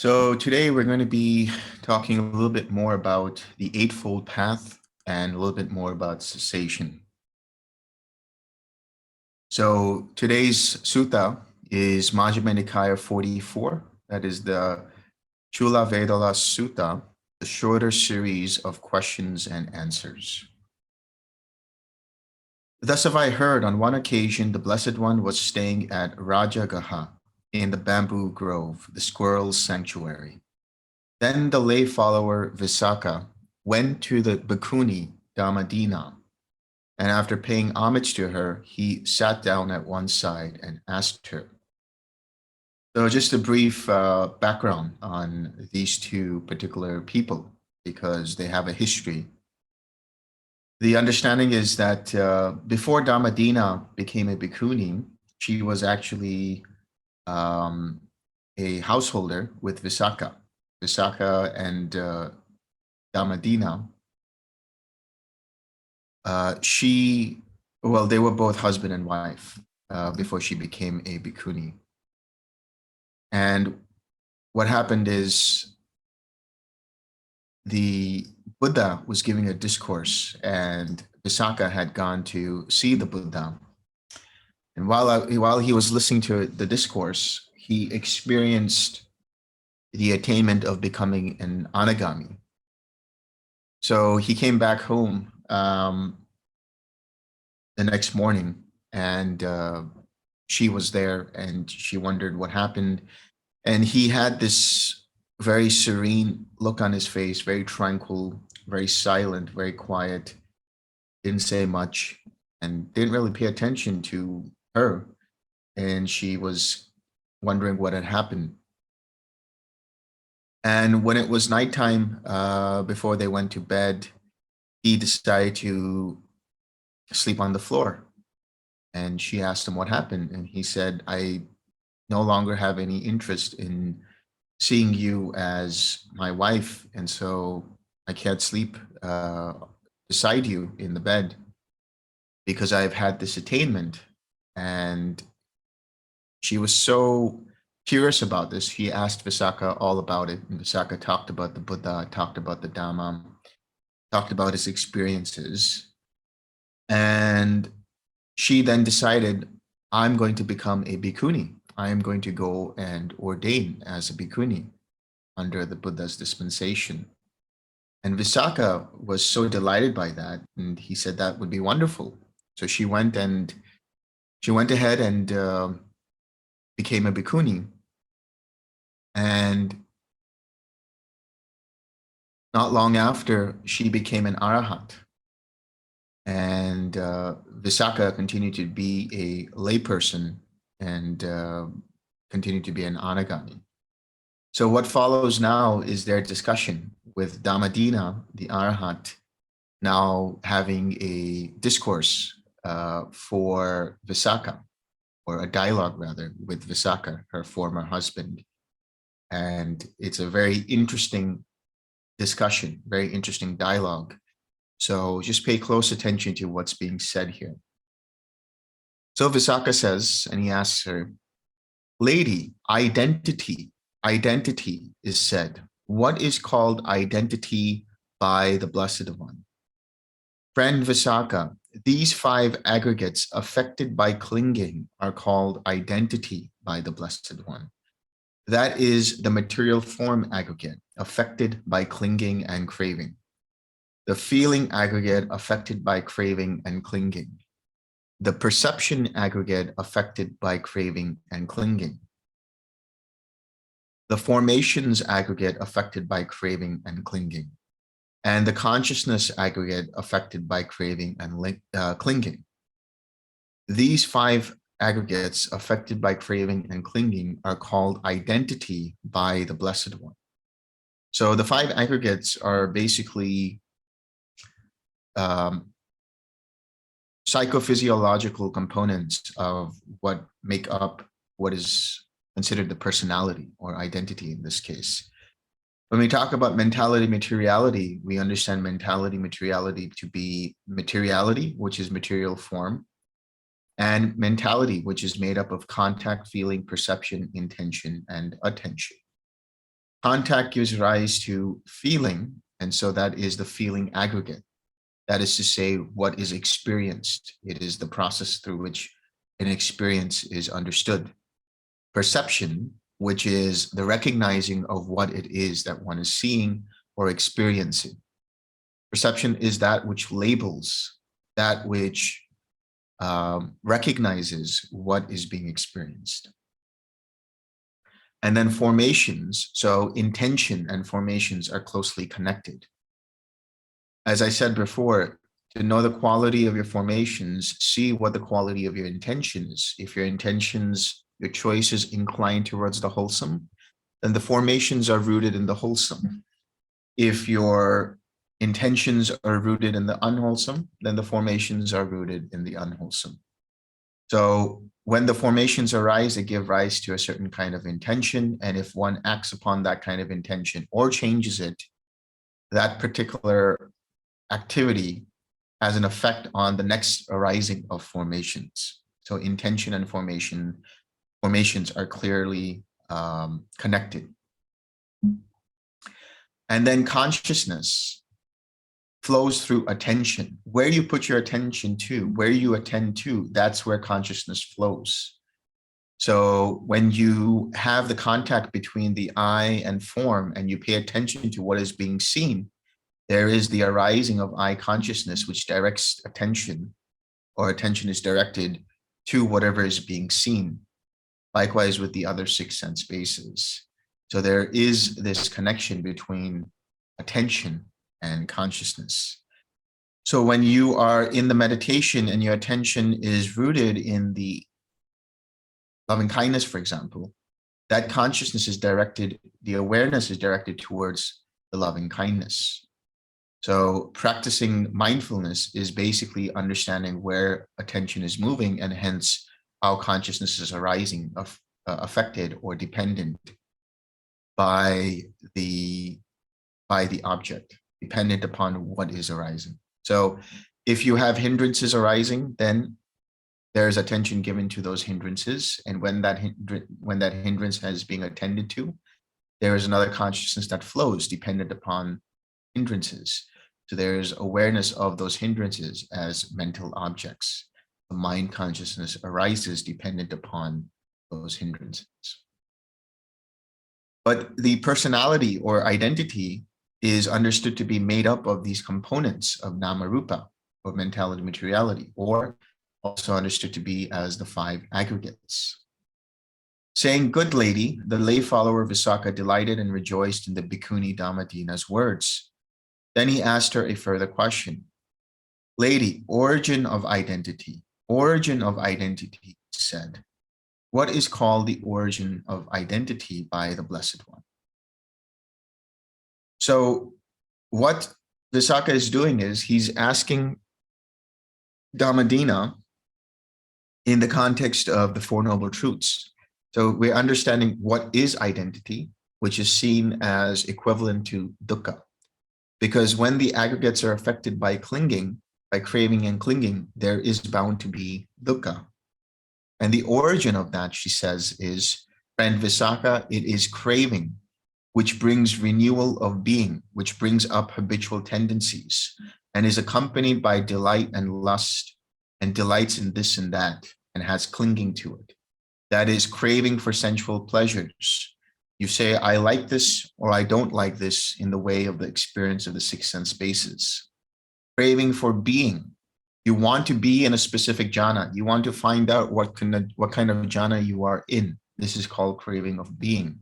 So today we're going to be talking a little bit more about the Eightfold Path and a little bit more about cessation. So today's sutta is Majjhima Nikaya 44. That is the Chula Vedala Sutta, the shorter series of questions and answers. Thus have I heard, on one occasion the Blessed One was staying at Rajagaha in the bamboo grove, the squirrel's sanctuary. Then the lay follower Visakha went to the bhikkhuni Dhammadina, and after paying homage to her, he sat down at one side and asked her. So just a brief background on these two particular people, because they have a history. The understanding is that before Dhammadina became a bhikkhuni, she was actually a householder with Visakha. Visakha and Dhammadina, they were both husband and wife before she became a bhikkhuni. And what happened is the Buddha was giving a discourse, and Visakha had gone to see the Buddha. And while he was listening to the discourse, he experienced the attainment of becoming an anagami. So he came back home the next morning, and she was there, and she wondered what happened. And he had this very serene look on his face, very tranquil, very silent, very quiet, didn't say much, and didn't really pay attention to her. And she was wondering what had happened. And when it was nighttime, before they went to bed, he decided to sleep on the floor. And she asked him what happened. And he said, I no longer have any interest in seeing you as my wife. And so I can't sleep beside you in the bed because I've had this attainment. And she was so curious about this. He asked Visakha all about it. And Visakha talked about the Buddha, talked about the Dhamma, talked about his experiences. And she then decided, I'm going to become a bhikkhuni. I am going to go and ordain as a bhikkhuni under the Buddha's dispensation. And Visakha was so delighted by that. And he said that would be wonderful. So she went ahead and became a bhikkhuni. And not long after, she became an arahant. And Visakha continued to be a layperson and continued to be an anagami. So what follows now is their discussion with Dhammadina, the arahant, now having a discourse for Visakha, or a dialogue rather, with Visakha, her former husband. And it's a very interesting discussion, very interesting dialogue. So just pay close attention to what's being said here. So Visakha says, and he asks her, Lady, identity is said. What is called identity by the Blessed One? Friend Visakha, these 5 aggregates affected by clinging are called identity by the Blessed One. That is the material form aggregate affected by clinging and craving. The feeling aggregate affected by craving and clinging. The perception aggregate affected by craving and clinging. The formations aggregate affected by craving and clinging. And the consciousness aggregate affected by craving and clinging. These 5 aggregates affected by craving and clinging are called identity by the Blessed One. So the 5 aggregates are basically psychophysiological components of what make up what is considered the personality or identity in this case. When we talk about mentality, materiality, we understand mentality, materiality to be materiality, which is material form, and mentality, which is made up of contact, feeling, perception, intention, and attention. Contact gives rise to feeling, and so that is the feeling aggregate. That is to say, what is experienced. It is the process through which an experience is understood. Perception, which is the recognizing of what it is that one is seeing or experiencing. Perception is that which labels, that which recognizes what is being experienced. And then formations, so intention and formations are closely connected. As I said before, to know the quality of your formations, see what the quality of your intention is. If your intentions, your choices incline towards the wholesome, then the formations are rooted in the wholesome. If your intentions are rooted in the unwholesome, then the formations are rooted in the unwholesome. So when the formations arise, they give rise to a certain kind of intention. And if one acts upon that kind of intention or changes it, that particular activity has an effect on the next arising of formations. So intention and formations are clearly connected. And then consciousness flows through attention. Where you put your attention to, where you attend to, that's where consciousness flows. So when you have the contact between the eye and form and you pay attention to what is being seen, there is the arising of eye consciousness, which directs attention, or attention is directed to whatever is being seen. Likewise with the other six sense bases. So there is this connection between attention and consciousness. So when you are in the meditation and your attention is rooted in the loving kindness, for example, that consciousness is directed, the awareness is directed towards the loving kindness. So practicing mindfulness is basically understanding where attention is moving and hence how consciousness is arising, affected or dependent by the object, dependent upon what is arising. So if you have hindrances arising, then there's attention given to those hindrances. And when that hindrance is being attended to, there is another consciousness that flows dependent upon hindrances. So there's awareness of those hindrances as mental objects. The mind consciousness arises dependent upon those hindrances. But the personality or identity is understood to be made up of these components of nama rupa, or mentality, materiality, or also understood to be as the five aggregates. Saying, "Good lady," the lay follower Visakha delighted and rejoiced in the Bhikkhuni Dhammadina's words. Then he asked her a further question. "Lady, origin of identity, he said. What is called the origin of identity by the Blessed One?" So what Visakha is doing is he's asking Dhammadina in the context of the Four Noble Truths. So we're understanding what is identity, which is seen as equivalent to dukkha. Because when the aggregates are affected by clinging, by craving and clinging, there is bound to be dukkha. And the origin of that, she says, is, friend Visakha, it is craving, which brings renewal of being, which brings up habitual tendencies, and is accompanied by delight and lust, and delights in this and that, and has clinging to it. That is craving for sensual pleasures. You say, I like this or I don't like this in the way of the experience of the six sense bases. Craving for being. You want to be in a specific jhana. You want to find out what kind of jhana you are in. This is called craving of being.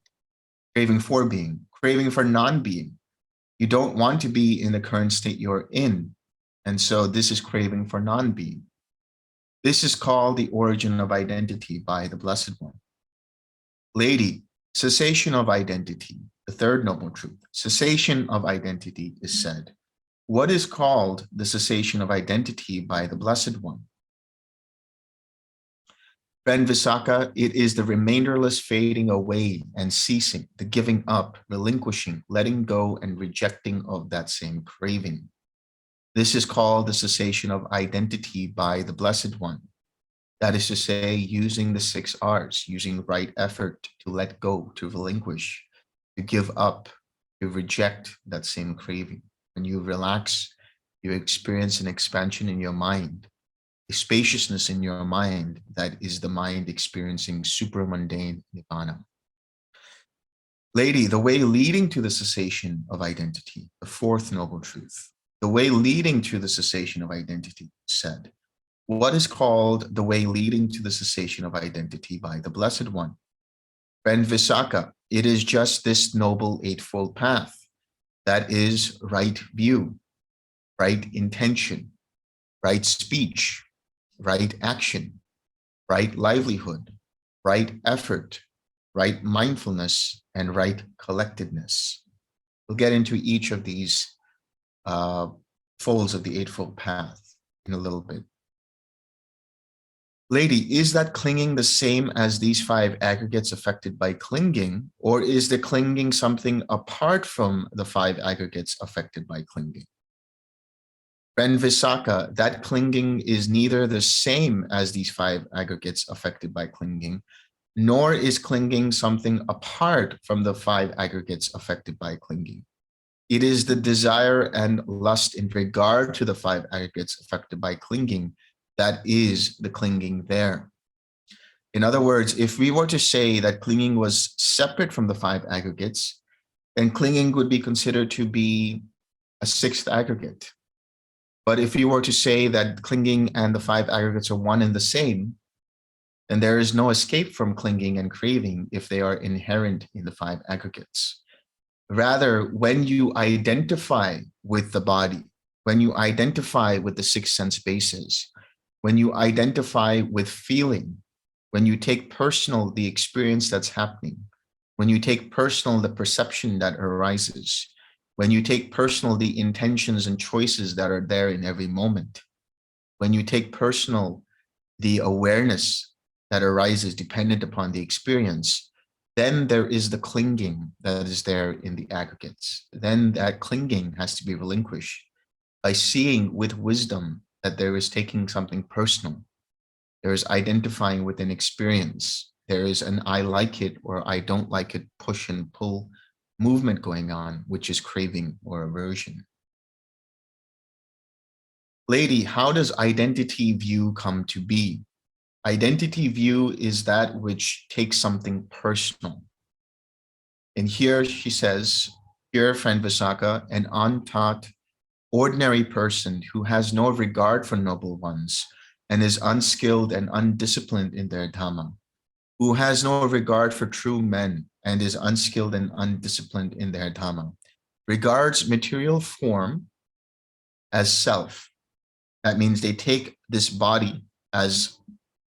Craving for being. Craving for non-being. You don't want to be in the current state you're in. And so this is craving for non-being. This is called the origin of identity by the Blessed One. Lady, cessation of identity, the third noble truth. Cessation of identity is said. What is called the cessation of identity by the Blessed One? Friend Visakha, it is the remainderless fading away and ceasing, the giving up, relinquishing, letting go, and rejecting of that same craving. This is called the cessation of identity by the Blessed One. That is to say, using the 6 R's, using right effort to let go, to relinquish, you give up, you reject that same craving. When you relax, you experience an expansion in your mind, a spaciousness in your mind that is the mind experiencing supramundane nirvana. Lady, the way leading to the cessation of identity, the fourth noble truth, the way leading to the cessation of identity said, what is called the way leading to the cessation of identity by the Blessed One? Friend Visakha, it is just this noble eightfold path. That is right view, right intention, right speech, right action, right livelihood, right effort, right mindfulness, and right collectedness. We'll get into each of these folds of the Eightfold Path in a little bit. Lady, is that clinging the same as these 5 aggregates affected by clinging, or is the clinging something apart from the 5 aggregates affected by clinging? Friend Visakha, that clinging is neither the same as these 5 aggregates affected by clinging, nor is clinging something apart from the 5 aggregates affected by clinging. It is the desire and lust in regard to the 5 aggregates affected by clinging that is the clinging there. In other words, if we were to say that clinging was separate from the 5 aggregates, then clinging would be considered to be a 6th aggregate. But if we were to say that clinging and the 5 aggregates are one and the same, then there is no escape from clinging and craving if they are inherent in the 5 aggregates. Rather, when you identify with the body, when you identify with the 6 sense bases, when you identify with feeling, when you take personal the experience that's happening, when you take personal the perception that arises, when you take personal the intentions and choices that are there in every moment, when you take personal the awareness that arises dependent upon the experience, then there is the clinging that is there in the aggregates. Then that clinging has to be relinquished by seeing with wisdom that there is taking something personal. There is identifying with an experience. There is an I like it or I don't like it push and pull movement going on, which is craving or aversion. Lady, how does identity view come to be? Identity view is that which takes something personal. And here she says, here, friend Visakha, an untaught, ordinary person who has no regard for noble ones and is unskilled and undisciplined in their Dhamma, who has no regard for true men and is unskilled and undisciplined in their Dhamma, regards material form as self. That means they take this body as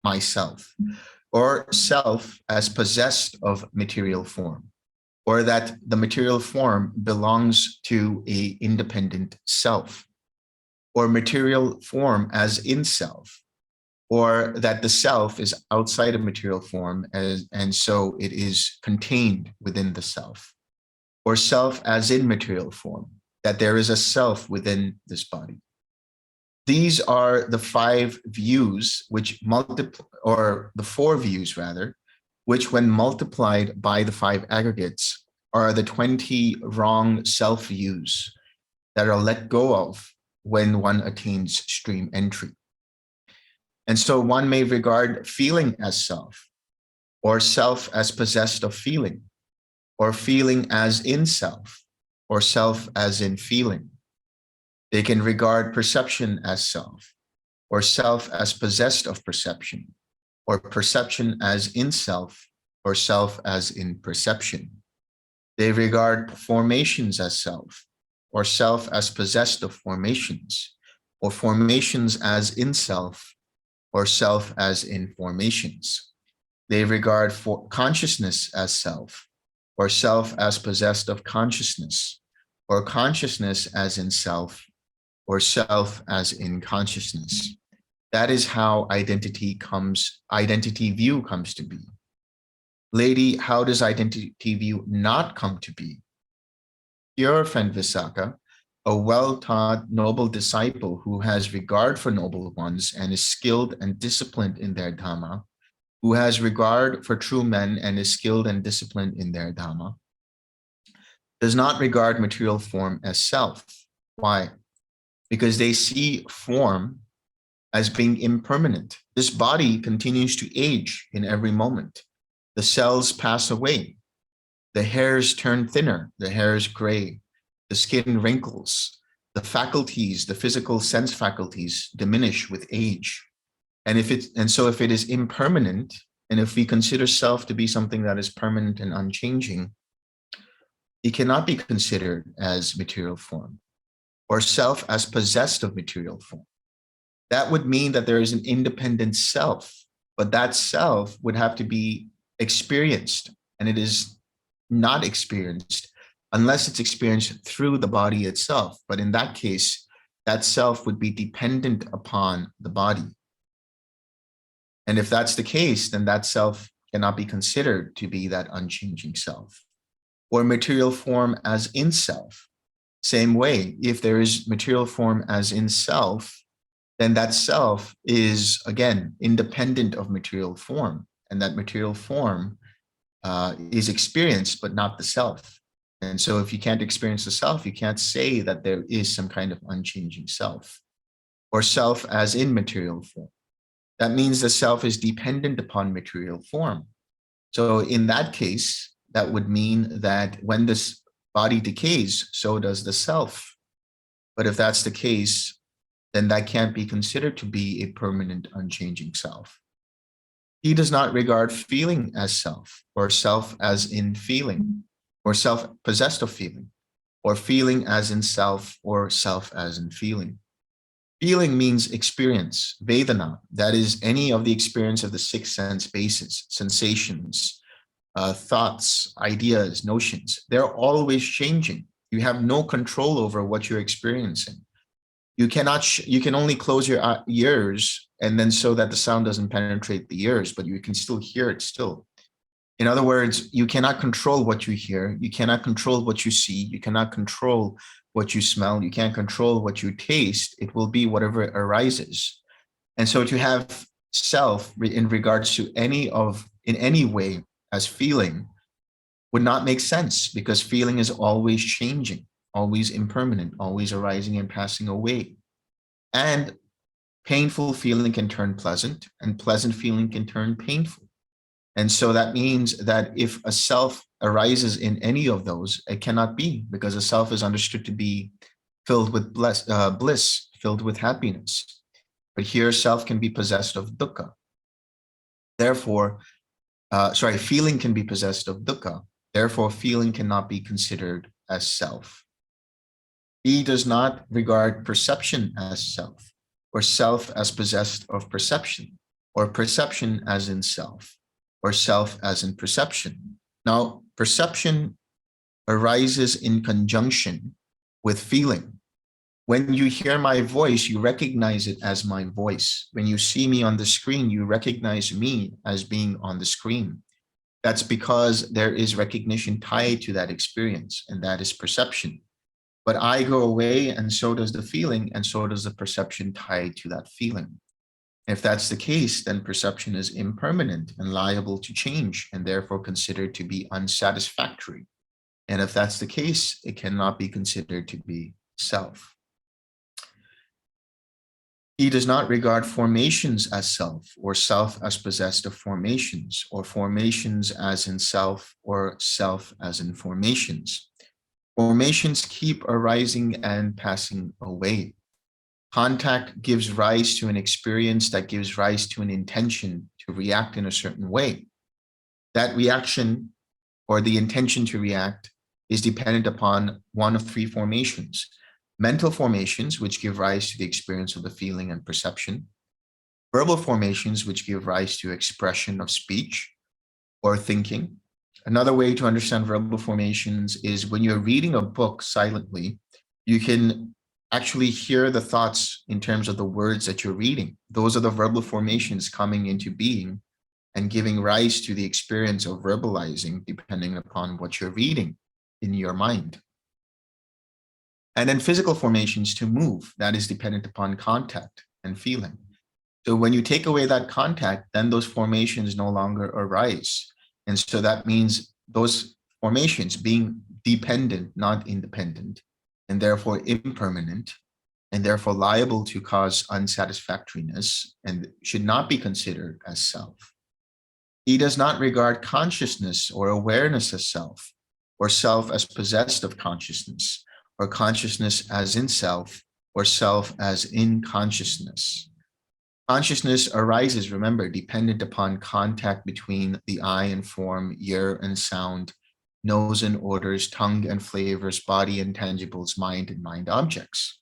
myself, or self as possessed of material form, or that the material form belongs to an independent self, or material form as in self, or that the self is outside of material form and so it is contained within the self, or self as in material form, that there is a self within this body. These are the 5 views which multiply, or the 4 views rather, which when multiplied by the 5 aggregates are the 20 wrong self-views that are let go of when one attains stream entry. And so one may regard feeling as self, or self as possessed of feeling, or feeling as in self, or self as in feeling. They can regard perception as self, or self as possessed of perception, or perception as in self, or self as in perception. They regard formations as self, or self as possessed of formations, or formations as in self, or self as in formations. They regard consciousness as self, or self as possessed of consciousness, or consciousness as in self, or self as in consciousness. That is how identity view comes to be. Lady, how does identity view not come to be? Your friend Visakha, a well-taught noble disciple who has regard for noble ones and is skilled and disciplined in their Dhamma, who has regard for true men and is skilled and disciplined in their Dhamma, does not regard material form as self. Why? Because they see form as being impermanent. This body continues to age in every moment. The cells pass away. The hairs turn thinner. The hairs gray. The skin wrinkles. The faculties, the physical sense faculties, diminish with age. And so if it is impermanent, and if we consider self to be something that is permanent and unchanging, it cannot be considered as material form, or self as possessed of material form. That would mean that there is an independent self, but that self would have to be experienced, and it is not experienced unless it's experienced through the body itself. But in that case, that self would be dependent upon the body. And if that's the case, then that self cannot be considered to be that unchanging self. Or material form as in self. Same way, if there is material form as in self, then that self is, again, independent of material form. And that material form is experienced, but not the self. And so if you can't experience the self, you can't say that there is some kind of unchanging self, or self as in material form. That means the self is dependent upon material form. So in that case, that would mean that when this body decays, so does the self. But if that's the case, then that can't be considered to be a permanent, unchanging self. He does not regard feeling as self, or self as in feeling, or self possessed of feeling, or feeling as in self, or self as in feeling. Feeling means experience, Vedana, that is any of the experience of the six sense bases, sensations, thoughts, ideas, notions. They're always changing. You have no control over what you're experiencing. You can only close your ears, and then so that the sound doesn't penetrate the ears, but you can still hear it still. In other words, you cannot control what you hear. You cannot control what you see. You cannot control what you smell. You can't control what you taste. It will be whatever arises. And so to have self in regards to in any way as feeling would not make sense, because feeling is always changing, always impermanent, always arising and passing away. And painful feeling can turn pleasant, and pleasant feeling can turn painful. And so that means that if a self arises in any of those, it cannot be, because a self is understood to be filled with bliss, filled with happiness. But here, self can be possessed of dukkha. Therefore, feeling can be possessed of dukkha. Therefore, feeling cannot be considered as self. He does not regard perception as self, or self as possessed of perception, or perception as in self, or self as in perception. Now, perception arises in conjunction with feeling. When you hear my voice, you recognize it as my voice. When you see me on the screen, you recognize me as being on the screen. That's because there is recognition tied to that experience, and that is perception. But I go away, and so does the feeling, and so does the perception tied to that feeling. If that's the case, then perception is impermanent and liable to change, and therefore considered to be unsatisfactory. And if that's the case, it cannot be considered to be self. He does not regard formations as self, or self as possessed of formations, or formations as in self, or self as in formations. Formations keep arising and passing away. Contact gives rise to an experience that gives rise to an intention to react in a certain way. That reaction, or the intention to react, is dependent upon one of three formations: mental formations, which give rise to the experience of the feeling and perception; verbal formations, which give rise to expression of speech or thinking. Another way to understand verbal formations is when you're reading a book silently, you can actually hear the thoughts in terms of the words that you're reading. Those are the verbal formations coming into being and giving rise to the experience of verbalizing, depending upon what you're reading in your mind. And then physical formations to move, that is dependent upon contact and feeling. So when you take away that contact, then those formations no longer arise. And so that means those formations, being dependent, not independent, and therefore impermanent, and therefore liable to cause unsatisfactoriness, and should not be considered as self. He does not regard consciousness or awareness as self, or self as possessed of consciousness, or consciousness as in self, or self as in consciousness. Consciousness arises, remember, dependent upon contact between the eye and form, ear and sound, nose and odors, tongue and flavors, body and tangibles, mind and mind objects.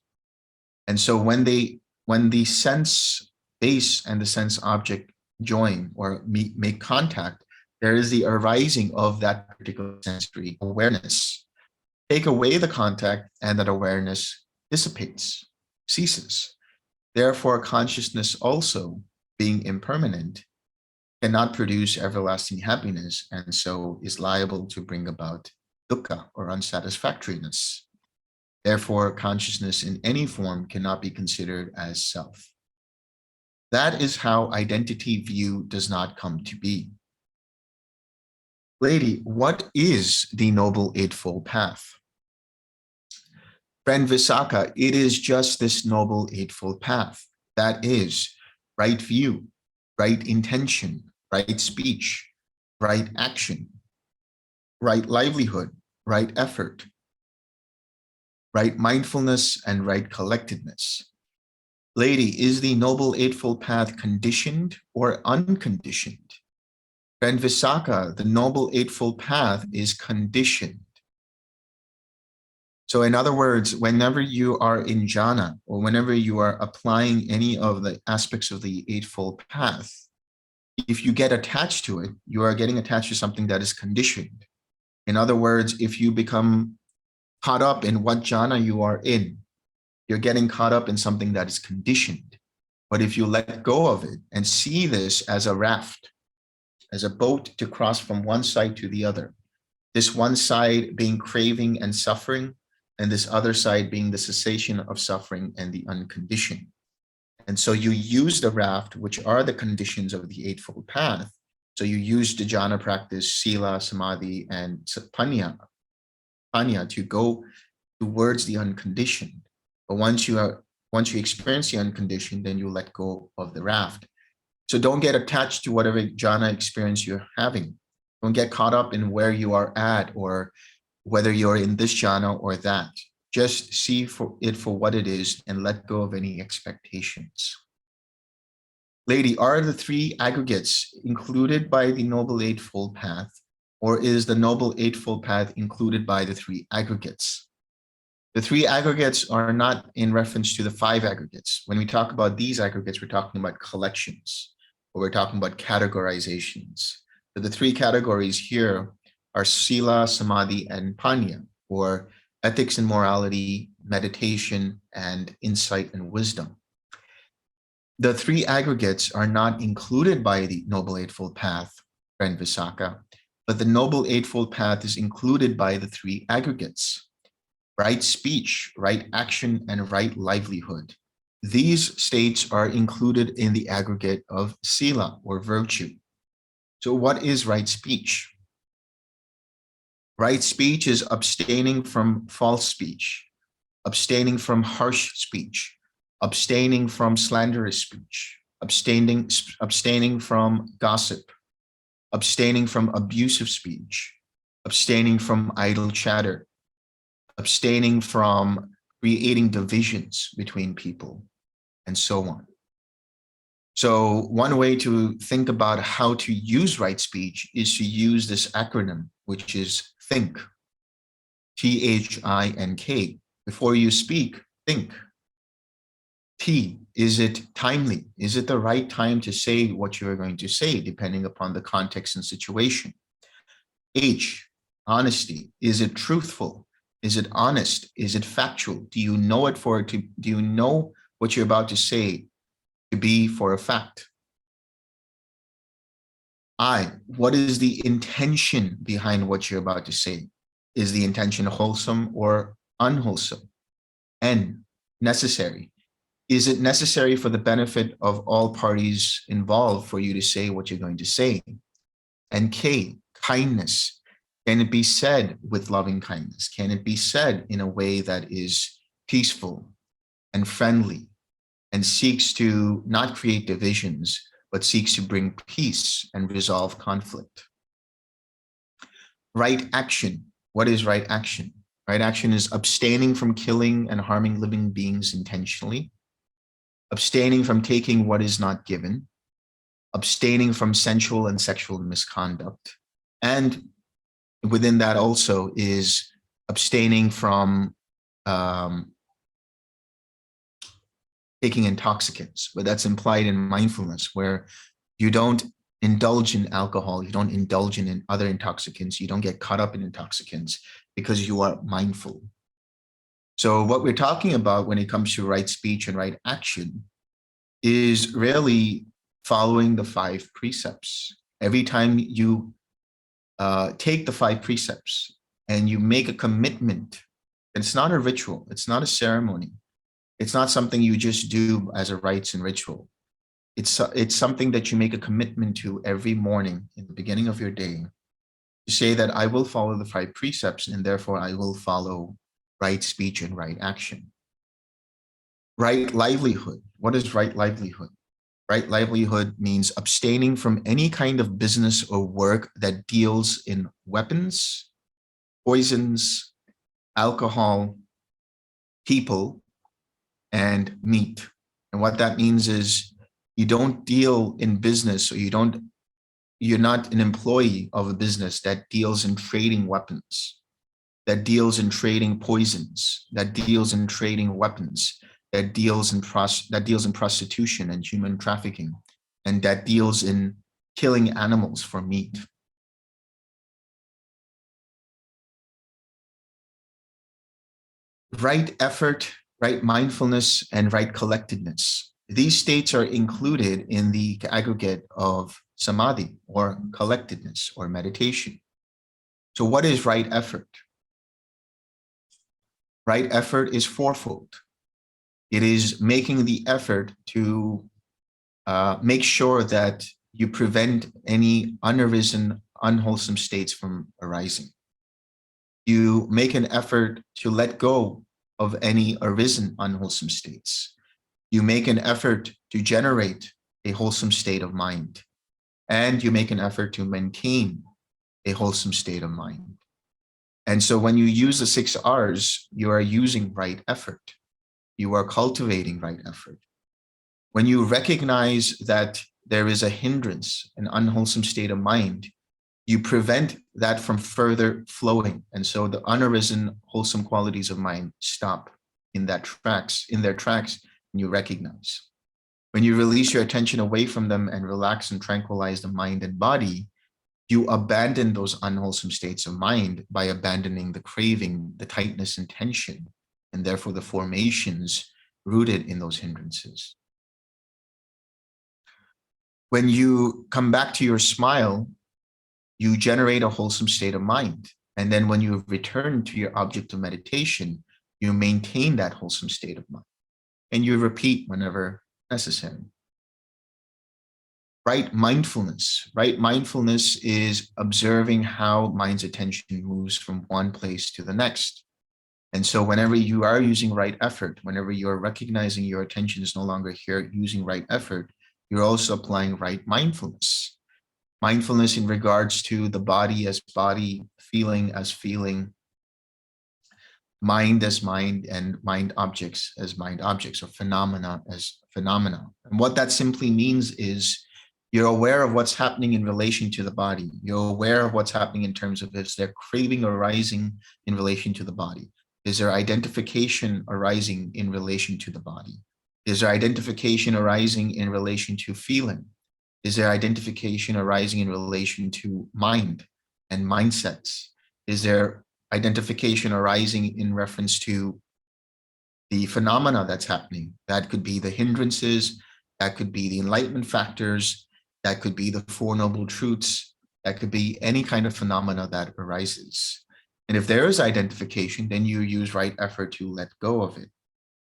And so when the sense base and the sense object join or make contact, there is the arising of that particular sensory awareness. Take away the contact and that awareness dissipates, ceases. Therefore, consciousness also, being impermanent, cannot produce everlasting happiness, and so is liable to bring about dukkha or unsatisfactoriness. Therefore, consciousness in any form cannot be considered as self. That is how identity view does not come to be. Lady, what is the Noble Eightfold Path? Friend Visakha, it is just this Noble Eightfold Path. That is right view, right intention, right speech, right action, right livelihood, right effort, right mindfulness, and right collectedness. Lady, is the Noble Eightfold Path conditioned or unconditioned? Friend Visakha, the Noble Eightfold Path is conditioned. So in other words, whenever you are in jhana, or whenever you are applying any of the aspects of the Eightfold Path, if you get attached to it, you are getting attached to something that is conditioned. In other words, if you become caught up in what jhana you are in, you're getting caught up in something that is conditioned. But if you let go of it and see this as a raft, as a boat to cross from one side to the other, this one side being craving and suffering, and this other side being the cessation of suffering and the unconditioned. And so you use the raft, which are the conditions of the Eightfold Path. So you use the jhana practice, sila, samadhi, and panya to go towards the unconditioned. But once you experience the unconditioned, then you let go of the raft. So don't get attached to whatever jhana experience you're having. Don't get caught up in where you are at or whether you're in this jhana or that. Just see it for what it is and let go of any expectations. Lady, are the three aggregates included by the Noble Eightfold Path, or is the Noble Eightfold Path included by the three aggregates? The three aggregates are not in reference to the five aggregates. When we talk about these aggregates, we're talking about collections, or we're talking about categorizations. So the three categories here are sila, samadhi, and panya, or ethics and morality, meditation, and insight and wisdom. The three aggregates are not included by the Noble Eightfold Path, friend Visakha, but the Noble Eightfold Path is included by the three aggregates: right speech, right action, and right livelihood. These states are included in the aggregate of sila, or virtue. So what is right speech? Right speech is abstaining from false speech, abstaining from harsh speech, abstaining from slanderous speech, abstaining from gossip, abstaining from abusive speech, abstaining from idle chatter, abstaining from creating divisions between people, and so on. So one way to think about how to use right speech is to use this acronym, which is think, T-H-I-N-K. Before you speak, think. T, is it timely? Is it the right time to say what you're going to say, depending upon the context and situation? H, honesty. Is it truthful? Is it honest? Is it factual? Do you know it do you know what you're about to say to be for a fact? I, what is the intention behind what you're about to say? Is the intention wholesome or unwholesome? N, necessary. Is it necessary for the benefit of all parties involved for you to say what you're going to say? And K, kindness. Can it be said with loving kindness? Can it be said in a way that is peaceful and friendly and seeks to not create divisions, but seeks to bring peace and resolve conflict? Right action. What is right action? Right action is abstaining from killing and harming living beings intentionally, abstaining from taking what is not given, abstaining from sensual and sexual misconduct. And within that also is abstaining from taking intoxicants, but that's implied in mindfulness, where you don't indulge in alcohol, you don't indulge in other intoxicants, you don't get caught up in intoxicants because you are mindful. So what we're talking about when it comes to right speech and right action is really following the 5 precepts. Every time you take the 5 precepts and you make a commitment, it's not a ritual, it's not a ceremony, it's not something you just do as a rites and ritual. It's something that you make a commitment to every morning in the beginning of your day. You say that I will follow the 5 precepts and therefore I will follow right speech and right action. Right livelihood. What is right livelihood? Right livelihood means abstaining from any kind of business or work that deals in weapons, poisons, alcohol, people, and meat. And what that means is you don't deal in business, or you're not an employee of a business that deals in trading weapons, that deals in trading poisons, that deals in trading weapons, that deals in prostitution and human trafficking, and that deals in killing animals for meat. Right effort, right mindfulness, and right collectedness. These states are included in the aggregate of samadhi, or collectedness, or meditation. So what is right effort? Right effort is fourfold. It is making the effort to make sure that you prevent any unarisen, unwholesome states from arising. You make an effort to let go of any arisen unwholesome states. You make an effort to generate a wholesome state of mind. And you make an effort to maintain a wholesome state of mind. And so when you use the 6 R's, you are using right effort. You are cultivating right effort. When you recognize that there is a hindrance, an unwholesome state of mind, you prevent that from further flowing. And so the unarisen wholesome qualities of mind stop in their tracks, and you recognize. When you release your attention away from them and relax and tranquilize the mind and body, you abandon those unwholesome states of mind by abandoning the craving, the tightness and tension, and therefore the formations rooted in those hindrances. When you come back to your smile, you generate a wholesome state of mind. And then when you return to your object of meditation, you maintain that wholesome state of mind. And you repeat whenever necessary. Right mindfulness. Right mindfulness is observing how mind's attention moves from one place to the next. And so whenever you are using right effort, whenever you're recognizing your attention is no longer here using right effort, you're also applying right mindfulness. Mindfulness in regards to the body as body, feeling as feeling, mind as mind, and mind objects as mind objects, or phenomena as phenomena. And what that simply means is you're aware of what's happening in relation to the body. You're aware of what's happening in terms of, is there craving arising in relation to the body? Is there identification arising in relation to the body? Is there identification arising in relation to feeling? Is there identification arising in relation to mind and mindsets? Is there identification arising in reference to the phenomena that's happening? That could be the hindrances, that could be the enlightenment factors, that could be the 4 noble truths, that could be any kind of phenomena that arises. And if there is identification, then you use right effort to let go of it.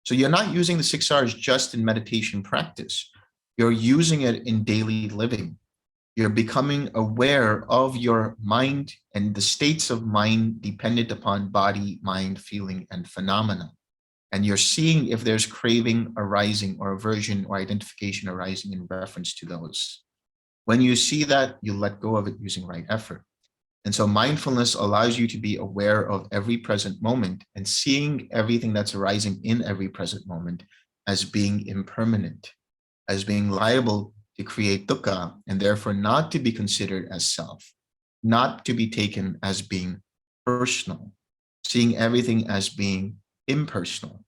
So you're not using the 6 R's just in meditation practice. You're using it in daily living. You're becoming aware of your mind and the states of mind dependent upon body, mind, feeling, and phenomena. And you're seeing if there's craving arising or aversion or identification arising in reference to those. When you see that, you let go of it using right effort. And so mindfulness allows you to be aware of every present moment and seeing everything that's arising in every present moment as being impermanent, as being liable to create dukkha, and therefore not to be considered as self, not to be taken as being personal, seeing everything as being impersonal.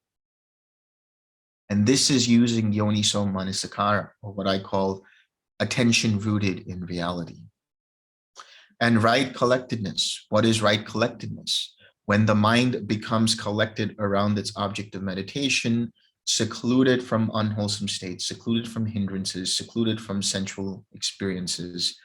And this is using yoniso manasikara, or what I call attention rooted in reality. And right collectedness. What is right collectedness? When the mind becomes collected around its object of meditation, secluded from unwholesome states, secluded from hindrances, secluded from sensual experiences,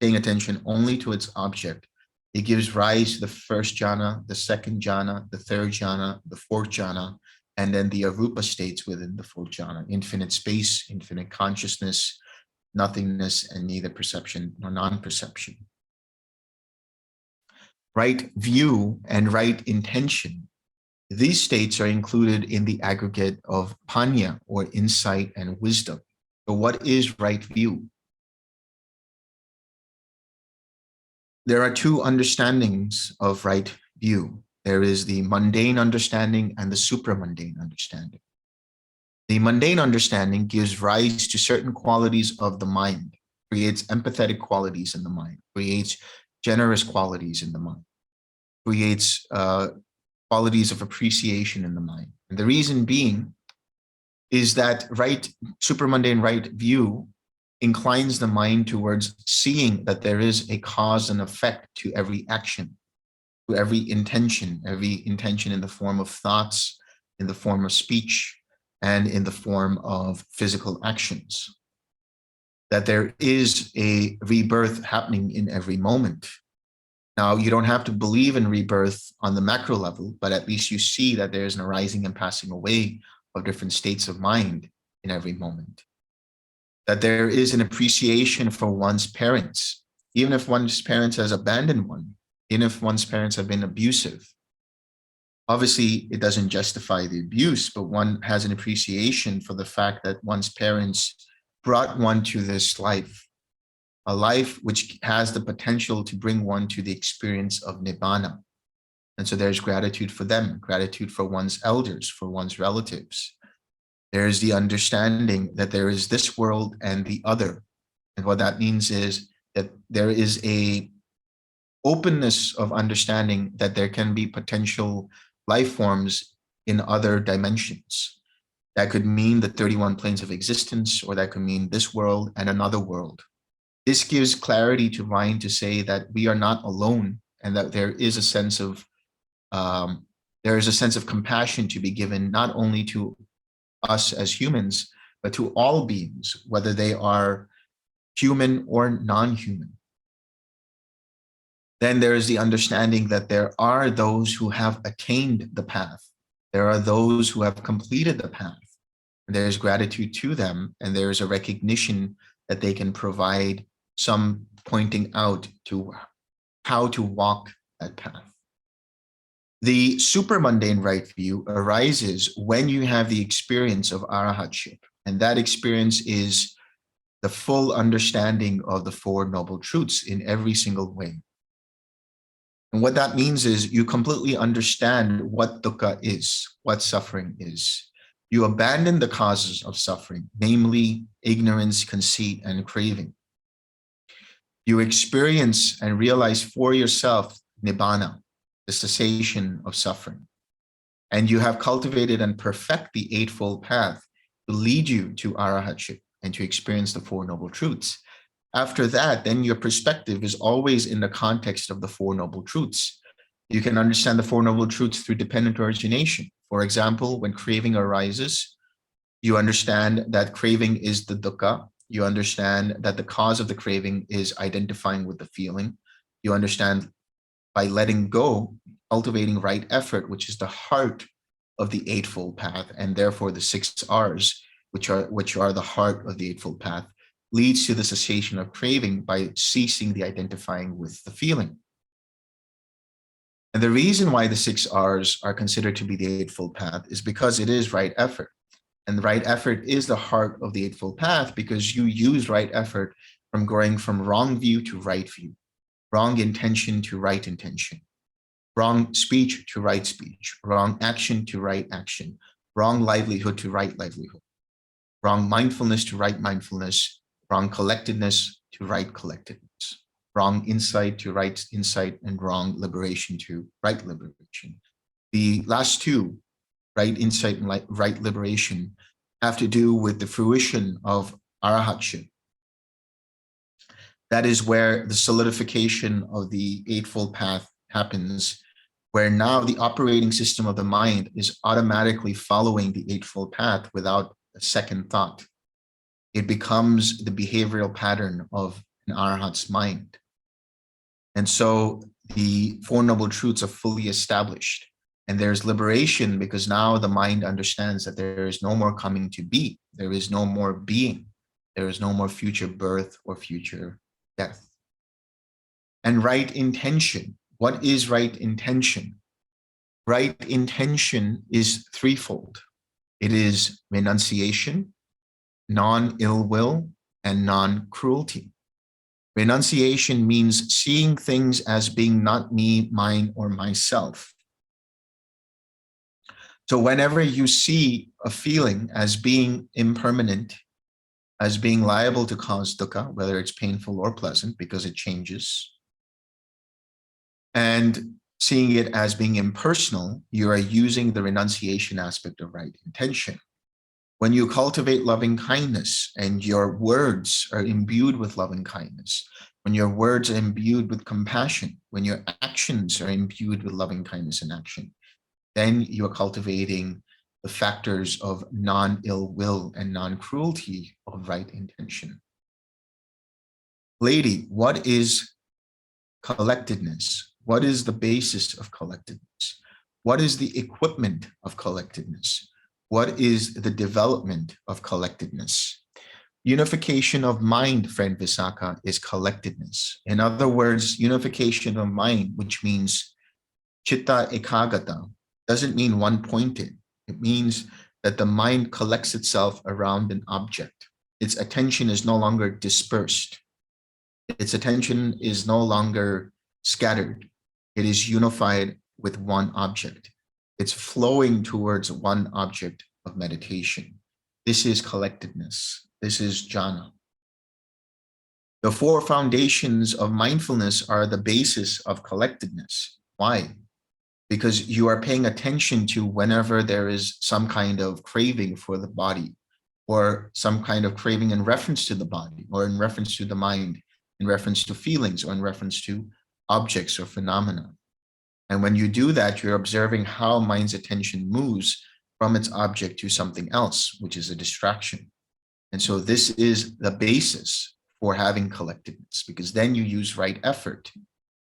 paying attention only to its object, it gives rise to the first jhana, the second jhana, the third jhana, the fourth jhana, and then the arupa states within the fourth jhana: infinite space, infinite consciousness, nothingness, and neither perception nor non-perception. Right view and right intention. These states are included in the aggregate of panya, or insight and wisdom. So what is right view? There are two understandings of right view. There is the mundane understanding and the supramundane understanding. The mundane understanding gives rise to certain qualities of the mind, creates empathetic qualities in the mind, creates generous qualities in the mind, creates qualities of appreciation in the mind. And the reason being is that supramundane right view inclines the mind towards seeing that there is a cause and effect to every action, to every intention in the form of thoughts, in the form of speech, and in the form of physical actions. That there is a rebirth happening in every moment. Now, you don't have to believe in rebirth on the macro level, but at least you see that there's an arising and passing away of different states of mind in every moment. That there is an appreciation for one's parents, even if one's parents has abandoned one, even if one's parents have been abusive. Obviously, it doesn't justify the abuse, but one has an appreciation for the fact that one's parents brought one to this life, a life which has the potential to bring one to the experience of nibbana. And so there's gratitude for them, gratitude for one's elders, for one's relatives. There's the understanding that there is this world and the other. And what that means is that there is a openness of understanding that there can be potential life forms in other dimensions. That could mean the 31 planes of existence, or that could mean this world and another world. This gives clarity to mind to say that we are not alone, and that there is a sense of compassion to be given, not only to us as humans, but to all beings, whether they are human or non-human. Then there is the understanding that there are those who have attained the path. There are those who have completed the path. And there is gratitude to them, and there is a recognition that they can provide some pointing out to how to walk that path. The supermundane right view arises when you have the experience of arahatship, and that experience is the full understanding of the Four Noble Truths in every single way. And what that means is you completely understand what dukkha is, what suffering is. You abandon the causes of suffering, namely ignorance, conceit, and craving. You experience and realize for yourself nibbana, the cessation of suffering. And you have cultivated and perfect the Eightfold Path to lead you to arahatship and to experience the Four Noble Truths. After that, then your perspective is always in the context of the Four Noble Truths. You can understand the Four Noble Truths through dependent origination. For example, when craving arises, you understand that craving is the dukkha. You understand that the cause of the craving is identifying with the feeling. You understand by letting go, cultivating right effort, which is the heart of the Eightfold Path, and therefore the 6 R's, which are the heart of the Eightfold Path. leads to the cessation of craving by ceasing the identifying with the feeling. And the reason why the 6 R's are considered to be the Eightfold Path is because it is right effort. And the right effort is the heart of the Eightfold Path, because you use right effort from going from wrong view to right view, wrong intention to right intention, wrong speech to right speech, wrong action to right action, wrong livelihood to right livelihood, wrong mindfulness to right mindfulness, wrong collectedness to right collectedness, wrong insight to right insight, and wrong liberation to right liberation. The last two, right insight and right liberation, have to do with the fruition of arahatship. That is where the solidification of the Eightfold Path happens, where now the operating system of the mind is automatically following the Eightfold Path without a second thought. It becomes the behavioral pattern of an arahat's mind. And so the Four Noble Truths are fully established. And there's liberation, because now the mind understands that there is no more coming to be. There is no more being. There is no more future birth or future death. And right intention. What is right intention? Right intention is threefold. It is renunciation, non-ill will, and non-cruelty. Renunciation means seeing things as being not me, mine, or myself. So whenever you see a feeling as being impermanent, as being liable to cause dukkha, whether it's painful or pleasant because it changes, and seeing it as being impersonal, you are using the renunciation aspect of right intention. When you cultivate loving kindness and your words are imbued with loving kindness, when your words are imbued with compassion, when your actions are imbued with loving kindness and action, then you are cultivating the factors of non-ill will and non-cruelty of right intention. Lady, what is collectedness? What is the basis of collectedness? What is the equipment of collectedness? What is the development of collectedness? Unification of mind, friend Visakha, is collectedness. In other words, unification of mind, which means chitta ekagata, doesn't mean one-pointed. It means that the mind collects itself around an object. Its attention is no longer dispersed. Its attention is no longer scattered. It is unified with one object. It's flowing towards one object of meditation. This is collectedness. This is jhana. The four foundations of mindfulness are the basis of collectedness. Why? Because you are paying attention to whenever there is some kind of craving for the body, or some kind of craving in reference to the body, or in reference to the mind, in reference to feelings, or in reference to objects or phenomena. And when you do that, you're observing how mind's attention moves from its object to something else, which is a distraction. And so this is the basis for having collectedness, because then you use right effort,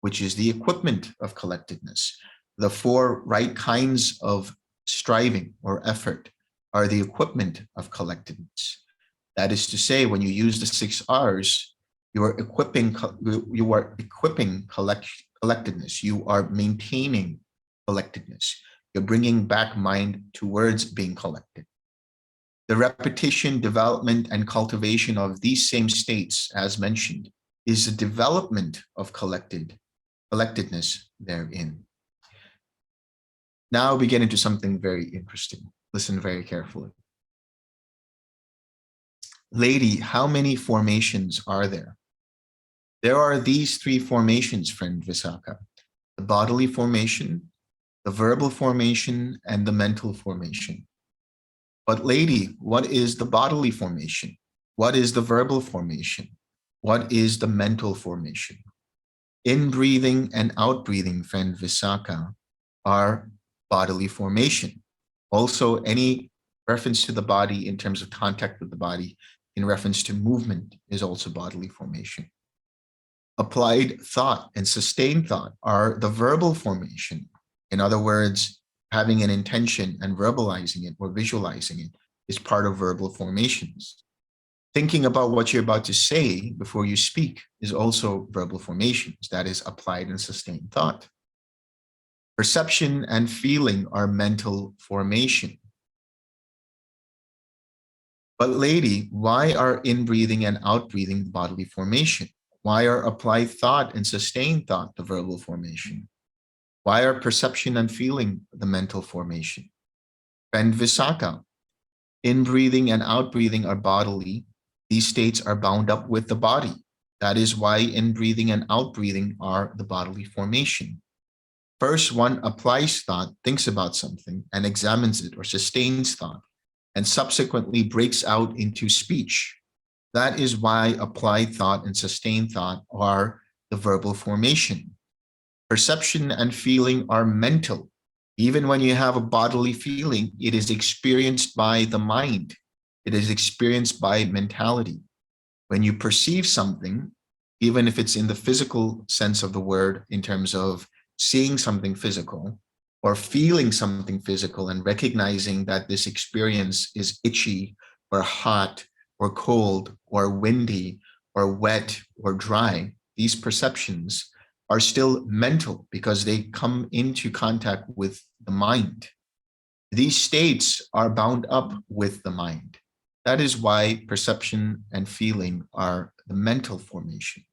which is the equipment of collectedness. The four right kinds of striving or effort are the equipment of collectedness. That is to say, when you use the 6 R's, you are equipping collectedness. You are maintaining collectedness. You're bringing back mind towards being collected. The repetition, development, and cultivation of these same states, as mentioned, is the development of collectedness therein. Now we get into something very interesting. Listen very carefully. Lady, how many formations are there? There are these 3 formations, friend Visakha: the bodily formation, the verbal formation, and the mental formation. But lady, what is the bodily formation? What is the verbal formation? What is the mental formation? In-breathing and out-breathing, friend Visakha, are bodily formation. Also, any reference to the body in terms of contact with the body, in reference to movement, is also bodily formation. Applied thought and sustained thought are the verbal formation. In other words, having an intention and verbalizing it or visualizing it is part of verbal formations. Thinking about what you're about to say before you speak is also verbal formations, that is applied and sustained thought. Perception and feeling are mental formation. But lady, why are in-breathing and out-breathing the bodily formation? Why are applied thought and sustained thought the verbal formation? Why are perception and feeling the mental formation? And Visakha, in-breathing and out-breathing are bodily. These states are bound up with the body. That is why in-breathing and out-breathing are the bodily formation. First, one applies thought, thinks about something, and examines it or sustains thought, and subsequently breaks out into speech. That is why applied thought and sustained thought are the verbal formation. Perception and feeling are mental. Even when you have a bodily feeling, it is experienced by the mind. It is experienced by mentality. When you perceive something, even if it's in the physical sense of the word, in terms of seeing something physical or feeling something physical and recognizing that this experience is itchy or hot or cold or windy or wet or dry, these perceptions are still mental because they come into contact with the mind. These states are bound up with the mind. That is why perception and feeling are the mental formation.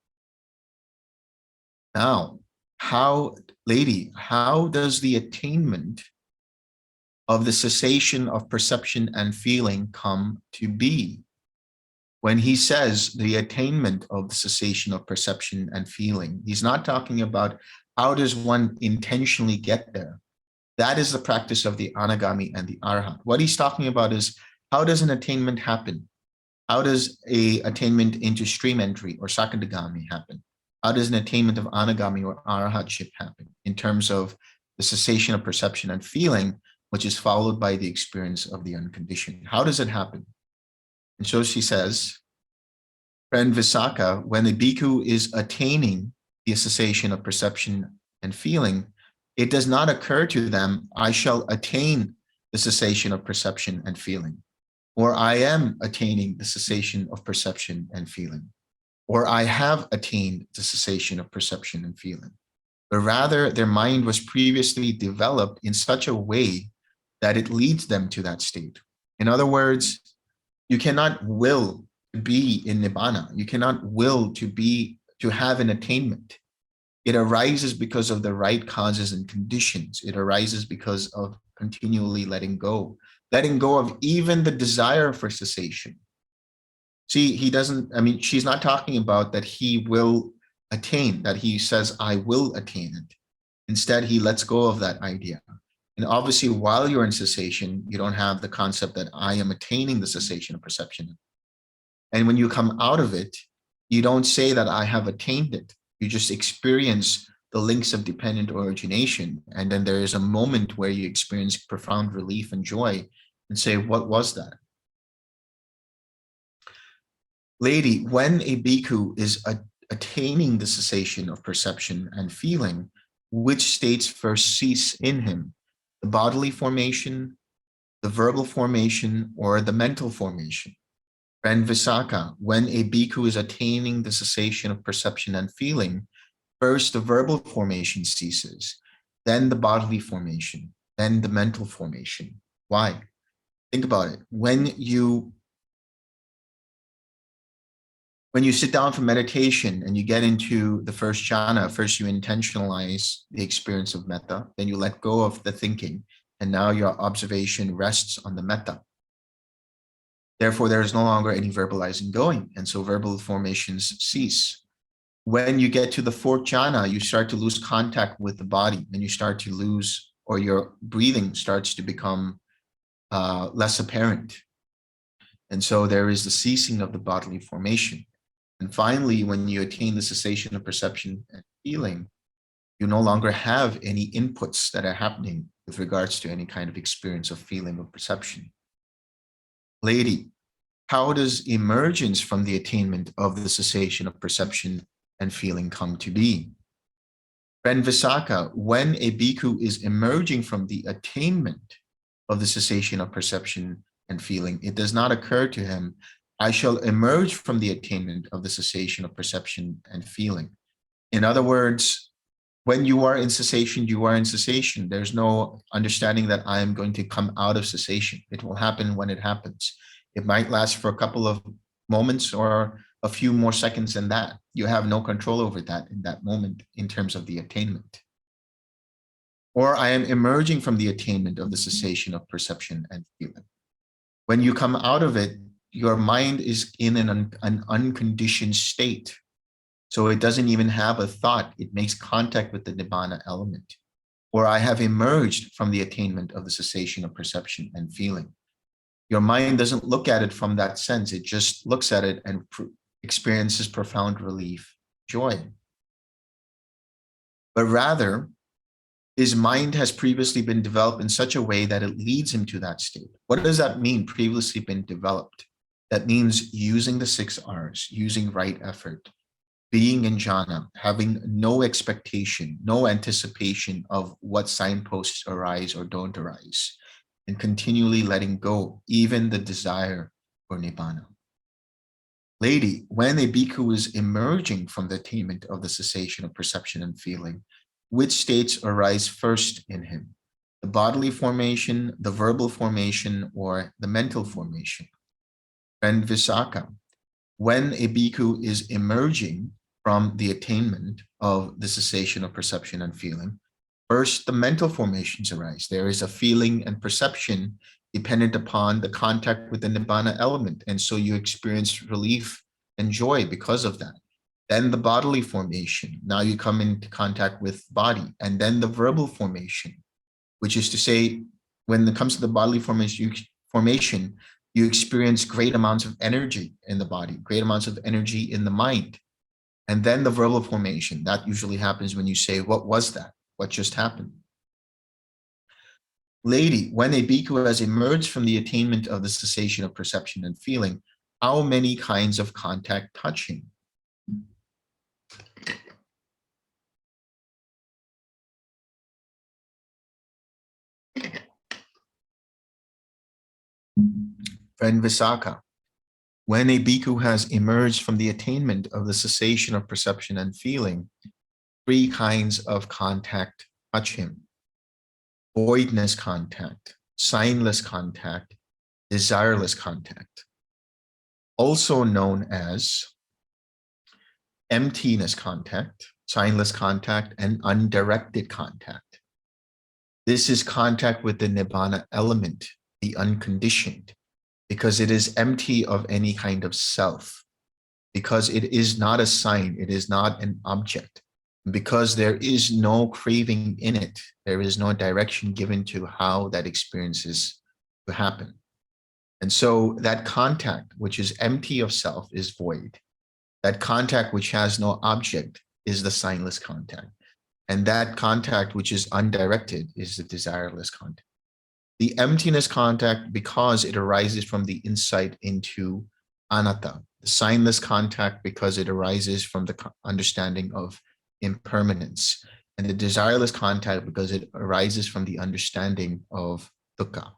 Now, how does the attainment of the cessation of perception and feeling come to be? When he says the attainment of the cessation of perception and feeling, he's not talking about how does one intentionally get there. That is the practice of the anagami and the arhat. What he's talking about is how does an attainment happen? How does a attainment into stream entry or sakadagami happen? How does an attainment of anagami or arhatship happen in terms of the cessation of perception and feeling, which is followed by the experience of the unconditioned? How does it happen? And so she says, friend Visakha, when a bhikkhu is attaining the cessation of perception and feeling, it does not occur to them, I shall attain the cessation of perception and feeling, or I am attaining the cessation of perception and feeling, or I have attained the cessation of perception and feeling. But rather, their mind was previously developed in such a way that it leads them to that state. In other words, you cannot will to be in nibbana. You cannot will to have an attainment. It arises because of the right causes and conditions. It arises because of continually letting go of even the desire for cessation. See, she's not talking about that he will attain, that he says, I will attain it. Instead, he lets go of that idea. And obviously, while you're in cessation, you don't have the concept that I am attaining the cessation of perception. And when you come out of it, you don't say that I have attained it. You just experience the links of dependent origination. And then there is a moment where you experience profound relief and joy and say, what was that? Lady, when a bhikkhu is attaining the cessation of perception and feeling, which states first cease in him? The bodily formation, the verbal formation, or the mental formation? Friend Visakha, when a bhikkhu is attaining the cessation of perception and feeling, first the verbal formation ceases, then the bodily formation, then the mental formation. Why? Think about it. When you sit down for meditation and you get into the first jhana, first you intentionalize the experience of metta, then you let go of the thinking, and now your observation rests on the metta. Therefore, there is no longer any verbalizing going, and so verbal formations cease. When you get to the fourth jhana, you start to lose contact with the body, and you start to lose, or your breathing starts to become less apparent. And so there is the ceasing of the bodily formation. And finally, when you attain the cessation of perception and feeling, you no longer have any inputs that are happening with regards to any kind of experience of feeling or perception. Lady, how does emergence from the attainment of the cessation of perception and feeling come to be? Friend Visakha, when a bhikkhu is emerging from the attainment of the cessation of perception and feeling, it does not occur to him, I shall emerge from the attainment of the cessation of perception and feeling. In other words, when you are in cessation, you are in cessation. There's no understanding that I am going to come out of cessation. It will happen when it happens. It might last for a couple of moments or a few more seconds than that. You have no control over that in that moment in terms of the attainment. Or I am emerging from the attainment of the cessation of perception and feeling. When you come out of it, your mind is in an unconditioned state. So it doesn't even have a thought. It makes contact with the Nibbana element. Or I have emerged from the attainment of the cessation of perception and feeling. Your mind doesn't look at it from that sense. It just looks at it and experiences profound relief, joy. But rather, his mind has previously been developed in such a way that it leads him to that state. What does that mean, previously been developed? That means using the 6 R's, using right effort, being in jhana, having no expectation, no anticipation of what signposts arise or don't arise, and continually letting go, even the desire for nibbana. Lady, when a bhikkhu is emerging from the attainment of the cessation of perception and feeling, which states arise first in him? The bodily formation, the verbal formation, or the mental formation? Friend Visakha, when a bhikkhu is emerging from the attainment of the cessation of perception and feeling, first the mental formations arise. There is a feeling and perception dependent upon the contact with the Nibbana element. And so you experience relief and joy because of that. Then the bodily formation. Now you come into contact with body. And then the verbal formation, which is to say, when it comes to the bodily formation, you experience great amounts of energy in the body, great amounts of energy in the mind. And then the verbal formation, that usually happens when you say, what was that? What just happened? Lady, when a bhikkhu has emerged from the attainment of the cessation of perception and feeling, how many kinds of contact touch him? Friend Visakha, when a bhikkhu has emerged from the attainment of the cessation of perception and feeling, 3 kinds of contact touch him: voidness contact, signless contact, desireless contact, also known as emptiness contact, signless contact, and undirected contact. This is contact with the Nibbana element, the unconditioned, because it is empty of any kind of self, because it is not a sign, it is not an object, because there is no craving in it, there is no direction given to how that experience is to happen. And so that contact, which is empty of self, is void. That contact which has no object is the signless contact. And that contact which is undirected is the desireless contact. The emptiness contact, because it arises from the insight into anatta. The signless contact, because it arises from the understanding of impermanence. And the desireless contact, because it arises from the understanding of dukkha.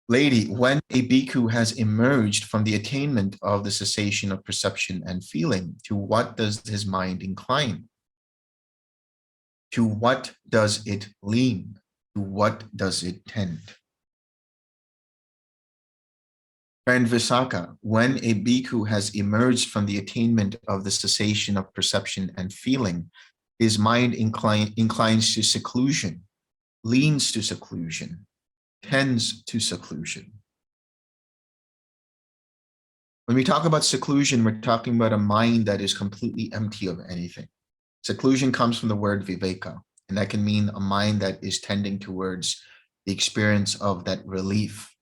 Lady, when a bhikkhu has emerged from the attainment of the cessation of perception and feeling, to what does his mind incline? To what does it lean? To what does it tend? Friend Visakha, when a bhikkhu has emerged from the attainment of the cessation of perception and feeling, his mind inclines to seclusion, leans to seclusion, tends to seclusion. When we talk about seclusion, we're talking about a mind that is completely empty of anything. Seclusion comes from the word viveka, and that can mean a mind that is tending towards the experience of that relief,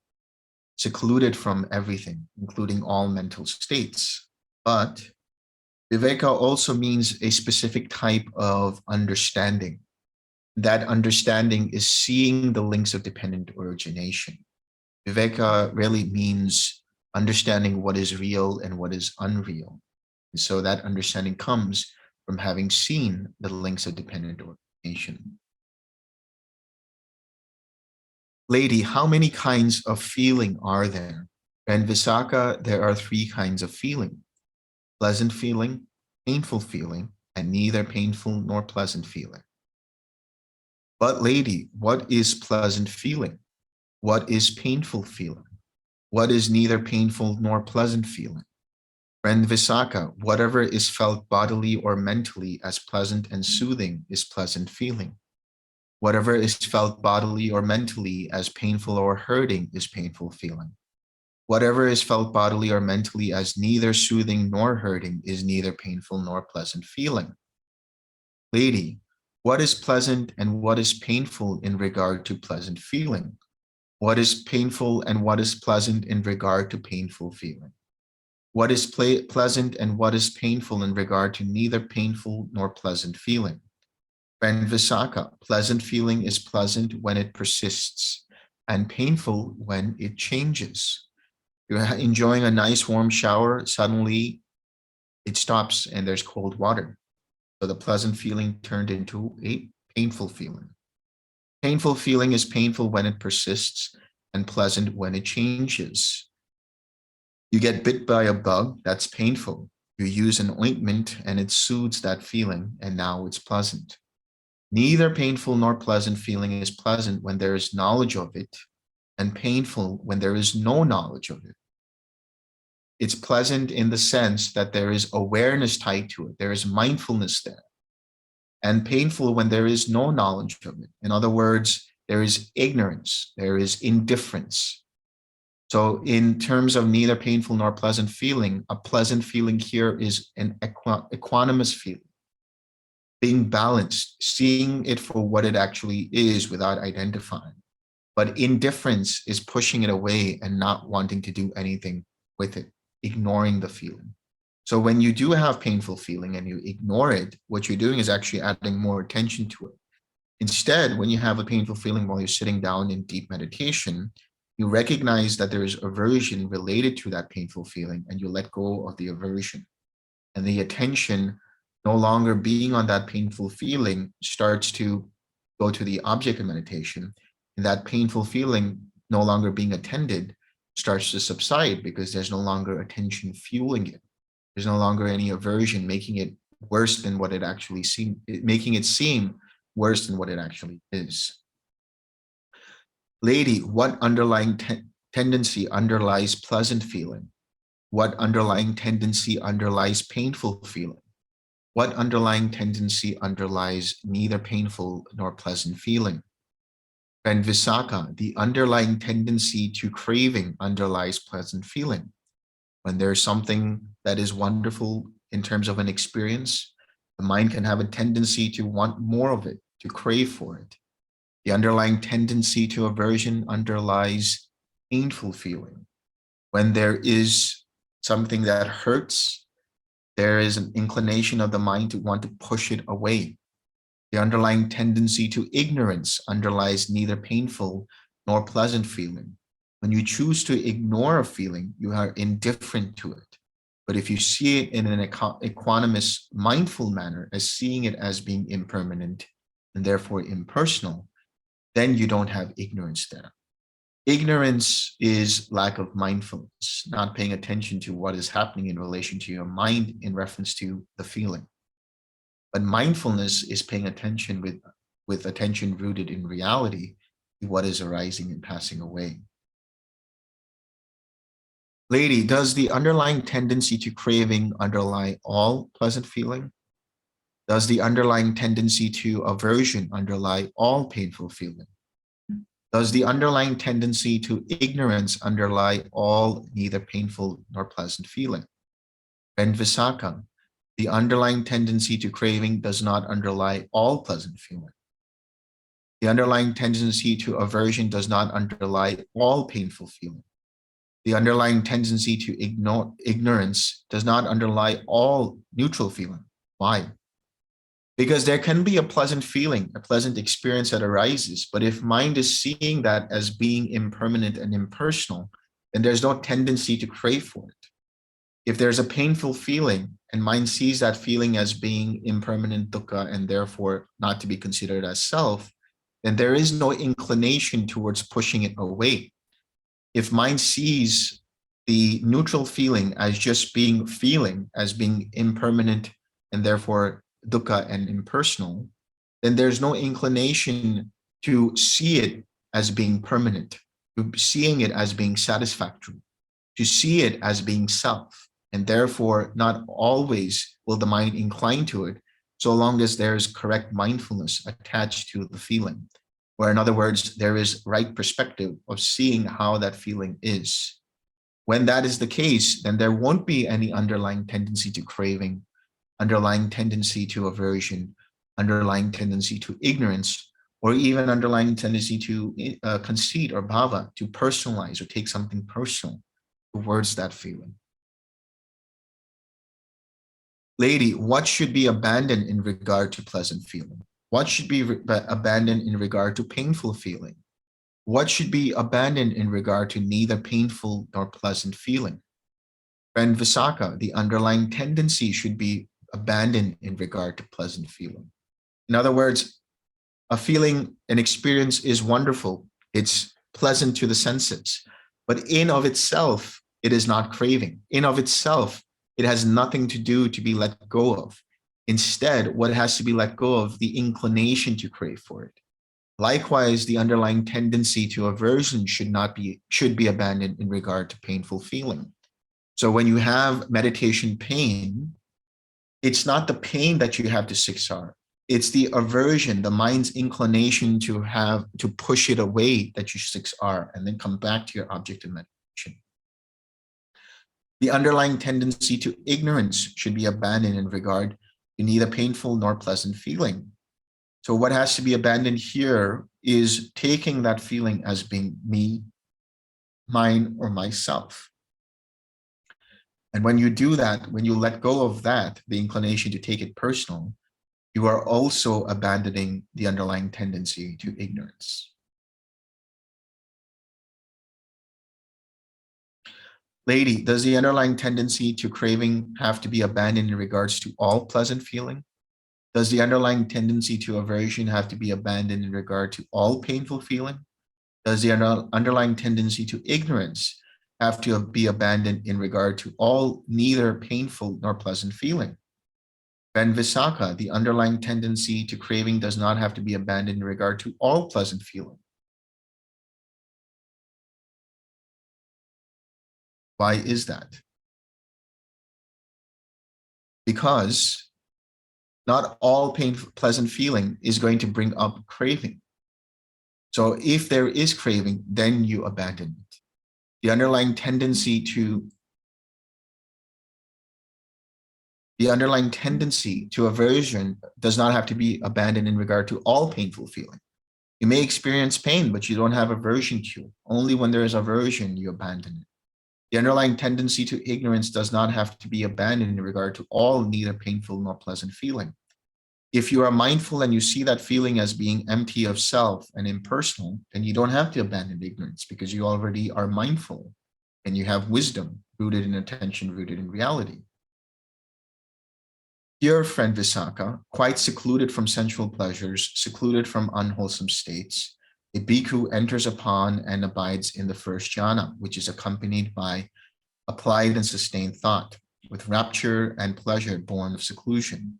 secluded from everything, including all mental states. But viveka also means a specific type of understanding. That understanding is seeing the links of dependent origination. Viveka really means understanding what is real and what is unreal. And so that understanding comes from having seen the links of dependent origination. Lady, how many kinds of feeling are there? And Visakha, there are three kinds of feeling: pleasant feeling, painful feeling, and neither painful nor pleasant feeling. But lady, what is pleasant feeling? What is painful feeling? What is neither painful nor pleasant feeling? Friend Visakha, whatever is felt bodily or mentally as pleasant and soothing is pleasant feeling. Whatever is felt bodily or mentally as painful or hurting is painful feeling. Whatever is felt bodily or mentally as neither soothing nor hurting is neither painful nor pleasant feeling. Lady, what is pleasant and what is painful in regard to pleasant feeling? What is painful and what is pleasant in regard to painful feeling? What is pleasant and what is painful in regard to neither painful nor pleasant feeling? Friend Visakha, pleasant feeling is pleasant when it persists and painful when it changes. You're enjoying a nice warm shower, suddenly it stops and there's cold water. So the pleasant feeling turned into a painful feeling. Painful feeling is painful when it persists and pleasant when it changes. You get bit by a bug, that's painful. You use an ointment and it soothes that feeling, and now it's pleasant. Neither painful nor pleasant feeling is pleasant when there is knowledge of it, and painful when there is no knowledge of it. It's pleasant in the sense that there is awareness tied to it, there is mindfulness there, and painful when there is no knowledge of it. In other words, there is ignorance, there is indifference. So in terms of neither painful nor pleasant feeling, a pleasant feeling here is an equanimous feeling, being balanced, seeing it for what it actually is without identifying. But indifference is pushing it away and not wanting to do anything with it, ignoring the feeling. So when you do have painful feeling and you ignore it, what you're doing is actually adding more attention to it. Instead, when you have a painful feeling while you're sitting down in deep meditation, you recognize that there is aversion related to that painful feeling and you let go of the aversion. And the attention no longer being on that painful feeling starts to go to the object of meditation. And that painful feeling no longer being attended starts to subside because there's no longer attention fueling it. There's no longer any aversion making it worse than what it actually seems, making it seem worse than what it actually is. Lady, what underlying tendency underlies pleasant feeling? What underlying tendency underlies painful feeling? What underlying tendency underlies neither painful nor pleasant feeling? And Visakha, the underlying tendency to craving underlies pleasant feeling. When there's something that is wonderful in terms of an experience, the mind can have a tendency to want more of it, to crave for it. The underlying tendency to aversion underlies painful feeling. When there is something that hurts, there is an inclination of the mind to want to push it away. The underlying tendency to ignorance underlies neither painful nor pleasant feeling. When you choose to ignore a feeling, you are indifferent to it. But if you see it in an equanimous, mindful manner, as seeing it as being impermanent and therefore impersonal, then you don't have ignorance there. Ignorance is lack of mindfulness, not paying attention to what is happening in relation to your mind in reference to the feeling. But mindfulness is paying attention with attention rooted in reality to what is arising and passing away. Lady, does the underlying tendency to craving underlie all pleasant feeling? Does the underlying tendency to aversion underlie all painful feeling? Does the underlying tendency to ignorance underlie all neither painful nor pleasant feeling? And Visakha, the underlying tendency to craving does not underlie all pleasant feeling. The underlying tendency to aversion does not underlie all painful feeling. The underlying tendency to ignore ignorance does not underlie all neutral feeling. Why? Because there can be a pleasant feeling, a pleasant experience that arises, but if mind is seeing that as being impermanent and impersonal, then there's no tendency to crave for it. If there's a painful feeling and mind sees that feeling as being impermanent dukkha and therefore not to be considered as self, then there is no inclination towards pushing it away. If mind sees the neutral feeling as just being feeling, as being impermanent and therefore dukkha and impersonal, then there's no inclination to see it as being permanent, to seeing it as being satisfactory, to see it as being self. And therefore, not always will the mind incline to it, so long as there's correct mindfulness attached to the feeling. Or in other words, there is right perspective of seeing how that feeling is. When that is the case, then there won't be any underlying tendency to craving, underlying tendency to aversion, underlying tendency to ignorance, or even underlying tendency to conceit or bhava, to personalize or take something personal towards that feeling. Lady, what should be abandoned in regard to pleasant feeling? What should be abandoned in regard to painful feeling? What should be abandoned in regard to neither painful nor pleasant feeling? Friend Visakha, the underlying tendency should be abandoned in regard to pleasant feeling. In other words, a feeling, an experience is wonderful. It's pleasant to the senses, but in of itself, it is not craving. In of itself, it has nothing to do to be let go of. Instead, what has to be let go of, the inclination to crave for it. Likewise, the underlying tendency to aversion should be abandoned in regard to painful feeling. So when you have meditation pain, it's not the pain that you have to siksar. It's the aversion, the mind's inclination to push it away that you siksar, and then come back to your object of meditation. The underlying tendency to ignorance should be abandoned in regard to neither painful nor pleasant feeling. So what has to be abandoned here is taking that feeling as being me, mine, or myself. And when you do that, when you let go of that, the inclination to take it personal, you are also abandoning the underlying tendency to ignorance. Lady, does the underlying tendency to craving have to be abandoned in regards to all pleasant feeling? Does the underlying tendency to aversion have to be abandoned in regard to all painful feeling? Does the underlying tendency to ignorance have to be abandoned in regard to all neither painful nor pleasant feeling? Friend Visakha, the underlying tendency to craving does not have to be abandoned in regard to all pleasant feeling. Why is that? Because not all pleasant feeling is going to bring up craving. So if there is craving, then you abandon it. The underlying tendency to aversion does not have to be abandoned in regard to all painful feeling. You may experience pain, but you don't have aversion to it. Only when there is aversion, you abandon it. The underlying tendency to ignorance does not have to be abandoned in regard to all neither painful nor pleasant feeling. If you are mindful and you see that feeling as being empty of self and impersonal, then you don't have to abandon ignorance because you already are mindful and you have wisdom rooted in attention, rooted in reality. Here, friend Visakha, quite secluded from sensual pleasures, secluded from unwholesome states, a bhikkhu enters upon and abides in the first jhana, which is accompanied by applied and sustained thought, with rapture and pleasure born of seclusion.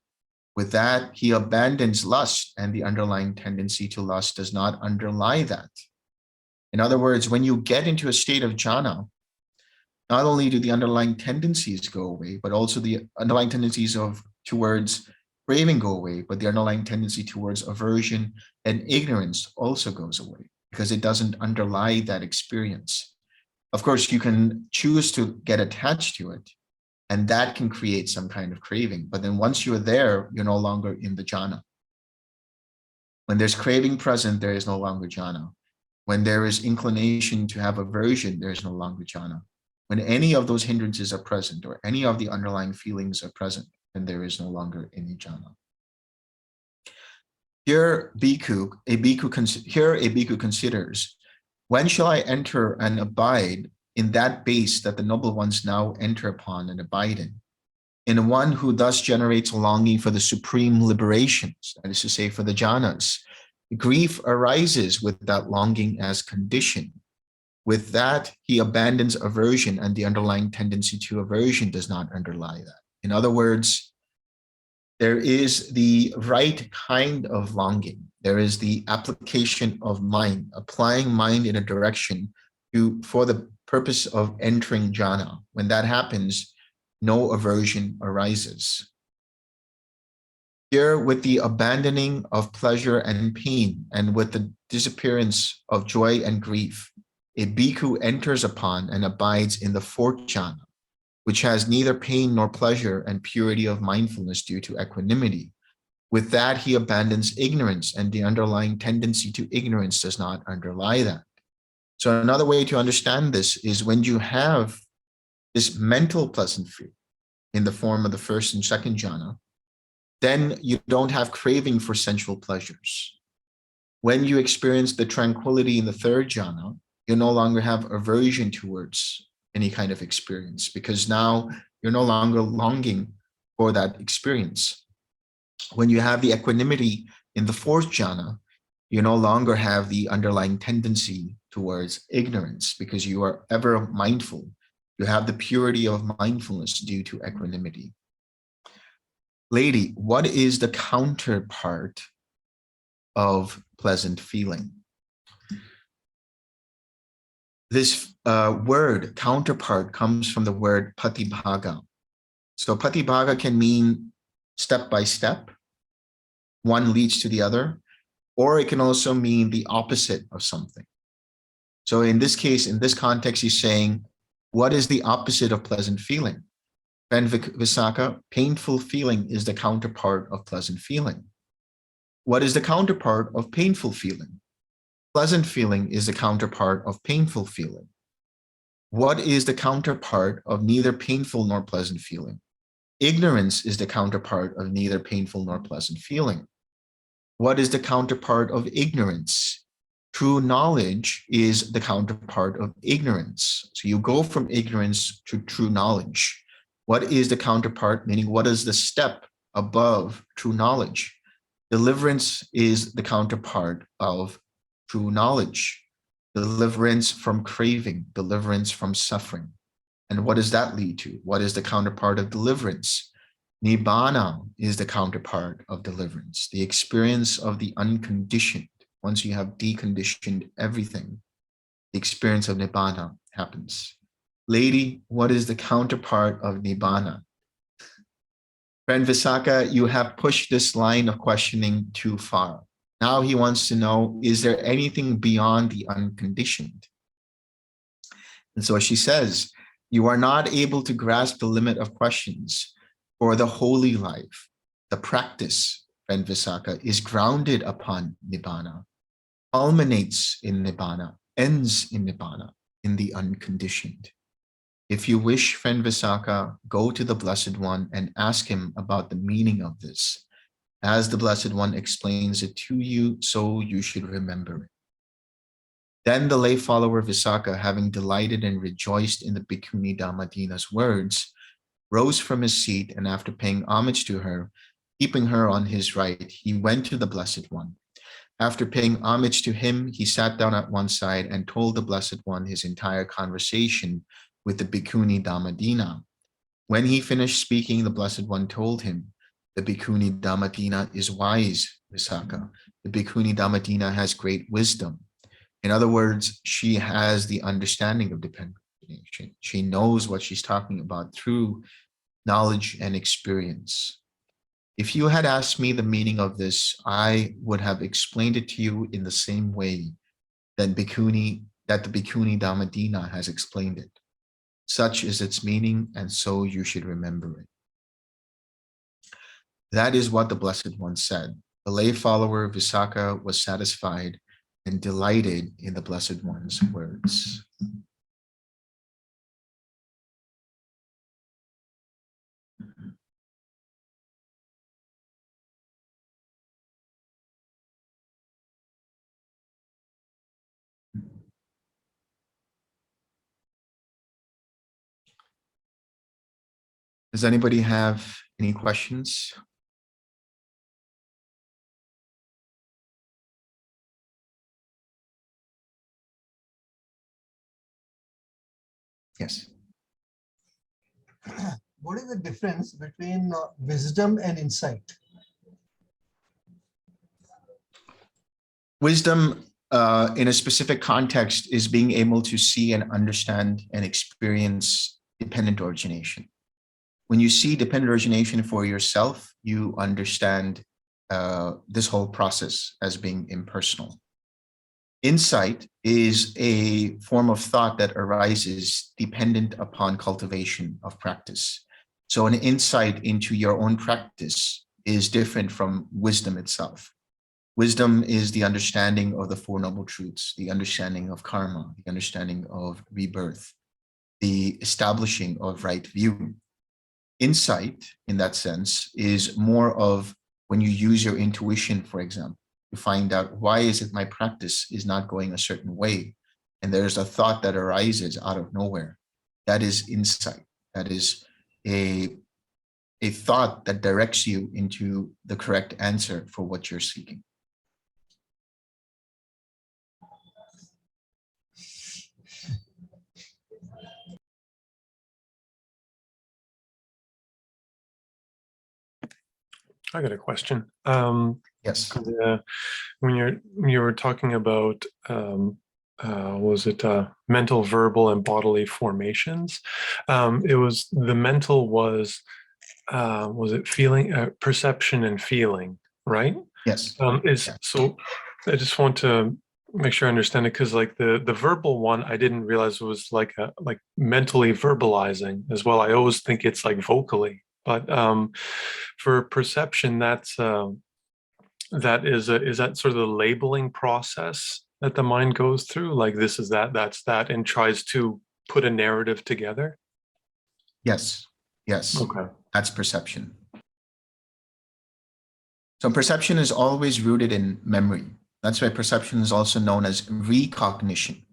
With that, he abandons lust, and the underlying tendency to lust does not underlie that. In other words, when you get into a state of jhana, not only do the underlying tendencies go away, but also the underlying tendencies towards craving go away, but the underlying tendency towards aversion and ignorance also goes away because it doesn't underlie that experience. Of course, you can choose to get attached to it, and that can create some kind of craving. But then once you're there, you're no longer in the jhana. When there's craving present, there is no longer jhana. When there is inclination to have aversion, there is no longer jhana. When any of those hindrances are present or any of the underlying feelings are present, then there is no longer any jhana. Here a bhikkhu considers, when shall I enter and abide in that base that the noble ones now enter upon and abide in? In one who thus generates a longing for the supreme liberations, that is to say, for the jhanas, grief arises with that longing as condition. With that, he abandons aversion, and the underlying tendency to aversion does not underlie that. In other words, there is the right kind of longing. There is the application of mind, applying mind in a direction for the purpose of entering jhana. When that happens, no aversion arises. Here, with the abandoning of pleasure and pain, and with the disappearance of joy and grief, a bhikkhu enters upon and abides in the fourth jhana, which has neither pain nor pleasure and purity of mindfulness due to equanimity. With that, he abandons ignorance, and the underlying tendency to ignorance does not underlie that. So another way to understand this is when you have this mental pleasant feeling in the form of the first and second jhana, then you don't have craving for sensual pleasures. When you experience the tranquility in the third jhana, you no longer have aversion towards any kind of experience, because now you're no longer longing for that experience. When you have the equanimity in the fourth jhana, you no longer have the underlying tendency towards ignorance, because you are ever mindful. You have the purity of mindfulness due to equanimity. Lady, what is the counterpart of pleasant feeling? This word counterpart comes from the word patibhaga. So patibhaga can mean step by step, one leads to the other, or it can also mean the opposite of something. So in this case, in this context, he's saying, what is the opposite of pleasant feeling? Then Visakha, painful feeling is the counterpart of pleasant feeling. What is the counterpart of painful feeling? Pleasant feeling is the counterpart of painful feeling. What is the counterpart of neither painful nor pleasant feeling? Ignorance is the counterpart of neither painful nor pleasant feeling. What is the counterpart of ignorance? True knowledge is the counterpart of ignorance. So you go from ignorance to true knowledge. What is the counterpart? Meaning, what is the step above true knowledge? Deliverance is the counterpart of true knowledge. Deliverance from craving, deliverance from suffering. And what does that lead to? What is the counterpart of deliverance? Nibbana is the counterpart of deliverance, the experience of the unconditioned. Once you have deconditioned everything, the experience of Nibbana happens. Lady, what is the counterpart of Nibbana? Friend Visakha, you have pushed this line of questioning too far. Now he wants to know, is there anything beyond the unconditioned? And so she says, you are not able to grasp the limit of questions, for the holy life, the practice, friend Visakha, is grounded upon Nibbana, culminates in Nibbana, ends in Nibbana, in the unconditioned. If you wish, friend Visakha, go to the Blessed One and ask him about the meaning of this. As the Blessed One explains it to you, so you should remember it. Then the lay follower Visakha, having delighted and rejoiced in the Bhikkhuni Dhammadina's words, rose from his seat, and after paying homage to her, keeping her on his right, he went to the Blessed One. After paying homage to him, he sat down at one side and told the Blessed One his entire conversation with the Bhikkhuni Dhammadina. When he finished speaking, the Blessed One told him, the Bhikkhuni Dhammadina is wise, Visakha. The Bhikkhuni Dhammadina has great wisdom. In other words, she has the understanding of dependent origination. She knows what she's talking about through knowledge and experience. If you had asked me the meaning of this, I would have explained it to you in the same way that the Bhikkhuni Dhammadina has explained it. Such is its meaning, and so you should remember it. That is what the Blessed One said. The lay follower Visakha was satisfied and delighted in the Blessed One's words. Does anybody have any questions? Yes. What is the difference between wisdom and insight? Wisdom, in a specific context, is being able to see and understand and experience dependent origination. When you see dependent origination for yourself, you understand this whole process as being impersonal. Insight is a form of thought that arises dependent upon cultivation of practice. So an insight into your own practice is different from wisdom itself. Wisdom is the understanding of the Four Noble Truths, the understanding of karma, the understanding of rebirth, the establishing of right view. Insight, in that sense, is more of when you use your intuition, for example, to find out why is it my practice is not going a certain way, and there's a thought that arises out of nowhere. That is insight. That is a thought that directs you into the correct answer for what you're seeking. I got a question. Yes. When you were talking about was it mental, verbal, and bodily formations? It was the mental was it feeling, perception, and feeling, right? Yes. So I just want to make sure I understand it, because like the verbal one, I didn't realize it was like mentally verbalizing as well. I always think it's like vocally. But for perception, is that sort of the labeling process that the mind goes through? Like this is that, that's that, and tries to put a narrative together? Yes. Yes. Okay. That's perception. So perception is always rooted in memory. That's why perception is also known as recognition.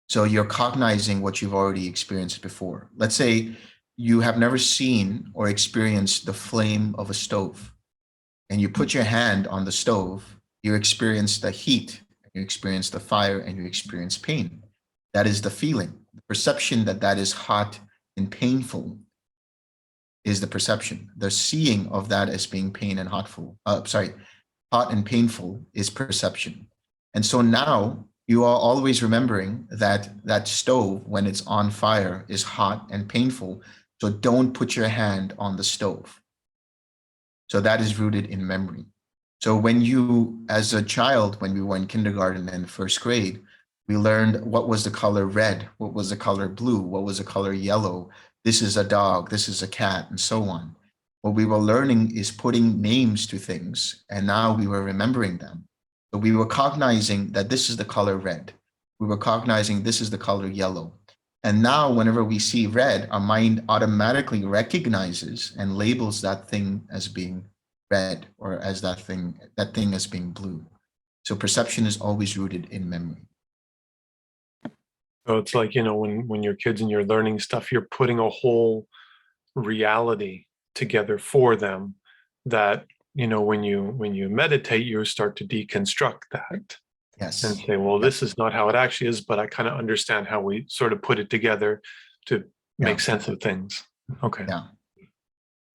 So you're cognizing what you've already experienced before. Let's say you have never seen or experienced the flame of a stove, and you put your hand on the stove, you experience the heat, you experience the fire, and you experience pain. That is the feeling. The perception that that is hot and painful is the perception. The seeing of that as being pain and hot and painful is perception. And so now you are always remembering that that stove, when it's on fire, is hot and painful. So don't put your hand on the stove. So that is rooted in memory. So when you, as a child, when we were in kindergarten and first grade, we learned what was the color red, what was the color blue, what was the color yellow. This is a dog, this is a cat, and so on. What we were learning is putting names to things, and now we were remembering them. So we were cognizing that this is the color red. We were cognizing this is the color yellow. And now whenever we see red, our mind automatically recognizes and labels that thing as being red, or as that thing as being blue. So perception is always rooted in memory. So it's like, when you're kids and you're learning stuff, you're putting a whole reality together for them that, when you meditate, you start to deconstruct that. Yes. And say, well, this is not how it actually is, but I kind of understand how we sort of put it together to make sense of things. Okay.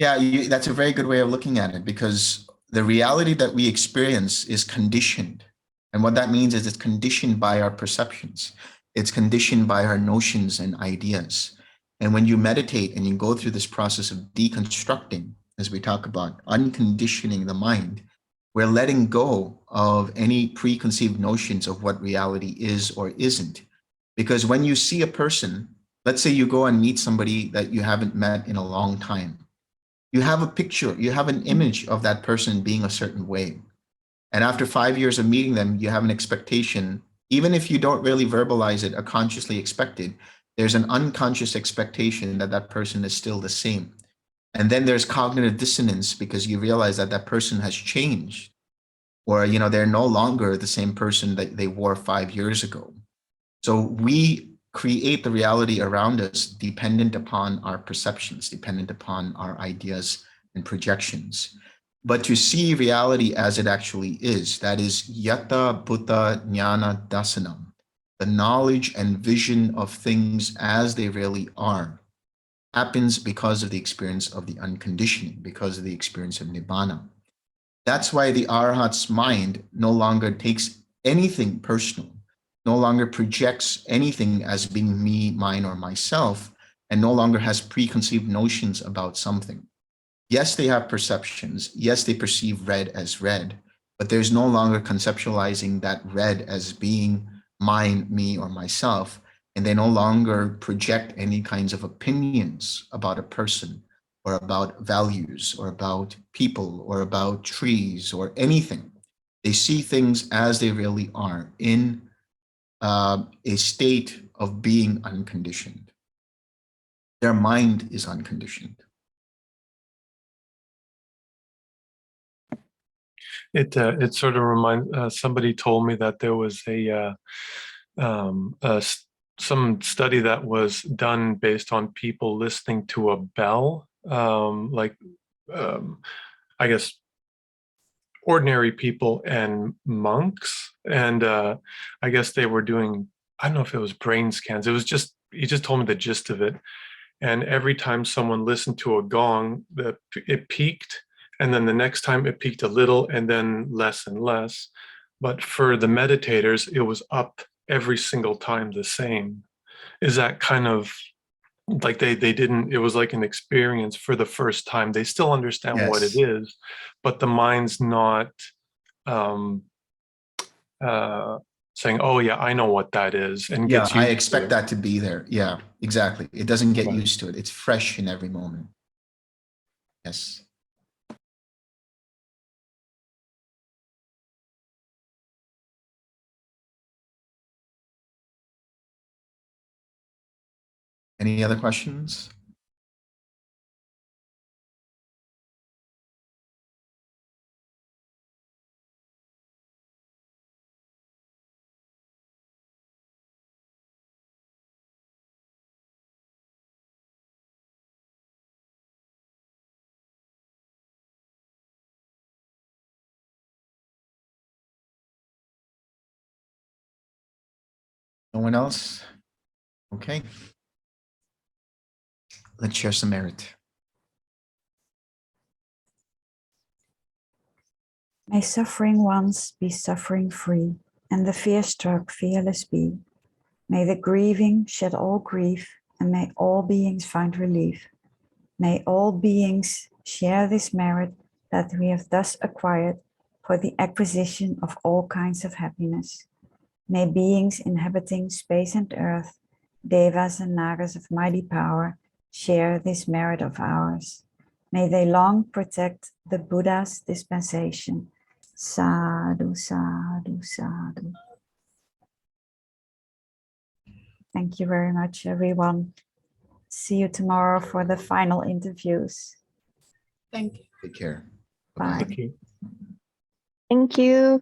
Yeah, that's a very good way of looking at it, because the reality that we experience is conditioned. And what that means is it's conditioned by our perceptions. It's conditioned by our notions and ideas. And when you meditate and you go through this process of deconstructing, as we talk about unconditioning the mind, we're letting go of any preconceived notions of what reality is or isn't. Because when you see a person, let's say you go and meet somebody that you haven't met in a long time, you have a picture, you have an image of that person being a certain way. And after 5 years of meeting them, you have an expectation, even if you don't really verbalize it or consciously expect it, there's an unconscious expectation that that person is still the same. And then there's cognitive dissonance because you realize that that person has changed, or they're no longer the same person that they were 5 years ago. So we create the reality around us dependent upon our perceptions, dependent upon our ideas and projections. But to see reality as it actually is, that is Yatta Bhuta Jnana Dasanam. the knowledge and vision of things as they really are, happens because of the experience of the unconditioning, because of the experience of Nibbana. That's why the Arhat's mind no longer takes anything personal, no longer projects anything as being me, mine, or myself, and no longer has preconceived notions about something. Yes, they have perceptions. Yes, they perceive red as red, but there's no longer conceptualizing that red as being mine, me, or myself, and they no longer project any kinds of opinions about a person, or about values, or about people, or about trees, or anything. They see things as they really are, in a state of being unconditioned. Their mind is unconditioned. It sort of reminds, somebody told me that there was some study that was done based on people listening to a bell, I guess ordinary people and monks, and I guess they were doing, I don't know if it was brain scans. It was just, he just told me the gist of it. And every time someone listened to a gong, it peaked, and then the next time it peaked a little, and then less and less. But for the meditators, it was up every single time the same. Is that kind of like they didn't, it was like an experience for the first time. They still understand what it Yes. is, but the mind's not saying, oh yeah, I know what that is, and Yeah, gets I used expect to it. that to be there. Yeah, exactly. It doesn't get Right. used to it. It's fresh in every moment. Yes. Any other questions? No one else? Okay. Let's share some merit. May suffering ones be suffering free, and the fear-struck fearless be. May the grieving shed all grief, and may all beings find relief. May all beings share this merit that we have thus acquired for the acquisition of all kinds of happiness. May beings inhabiting space and earth, devas and nagas of mighty power, share this merit of ours. May they long protect the Buddha's dispensation. Sadhu, sadhu, sadhu. Thank you very much, everyone. See you tomorrow for the final interviews. Thank you. Take care. Bye. Thank you. Thank you.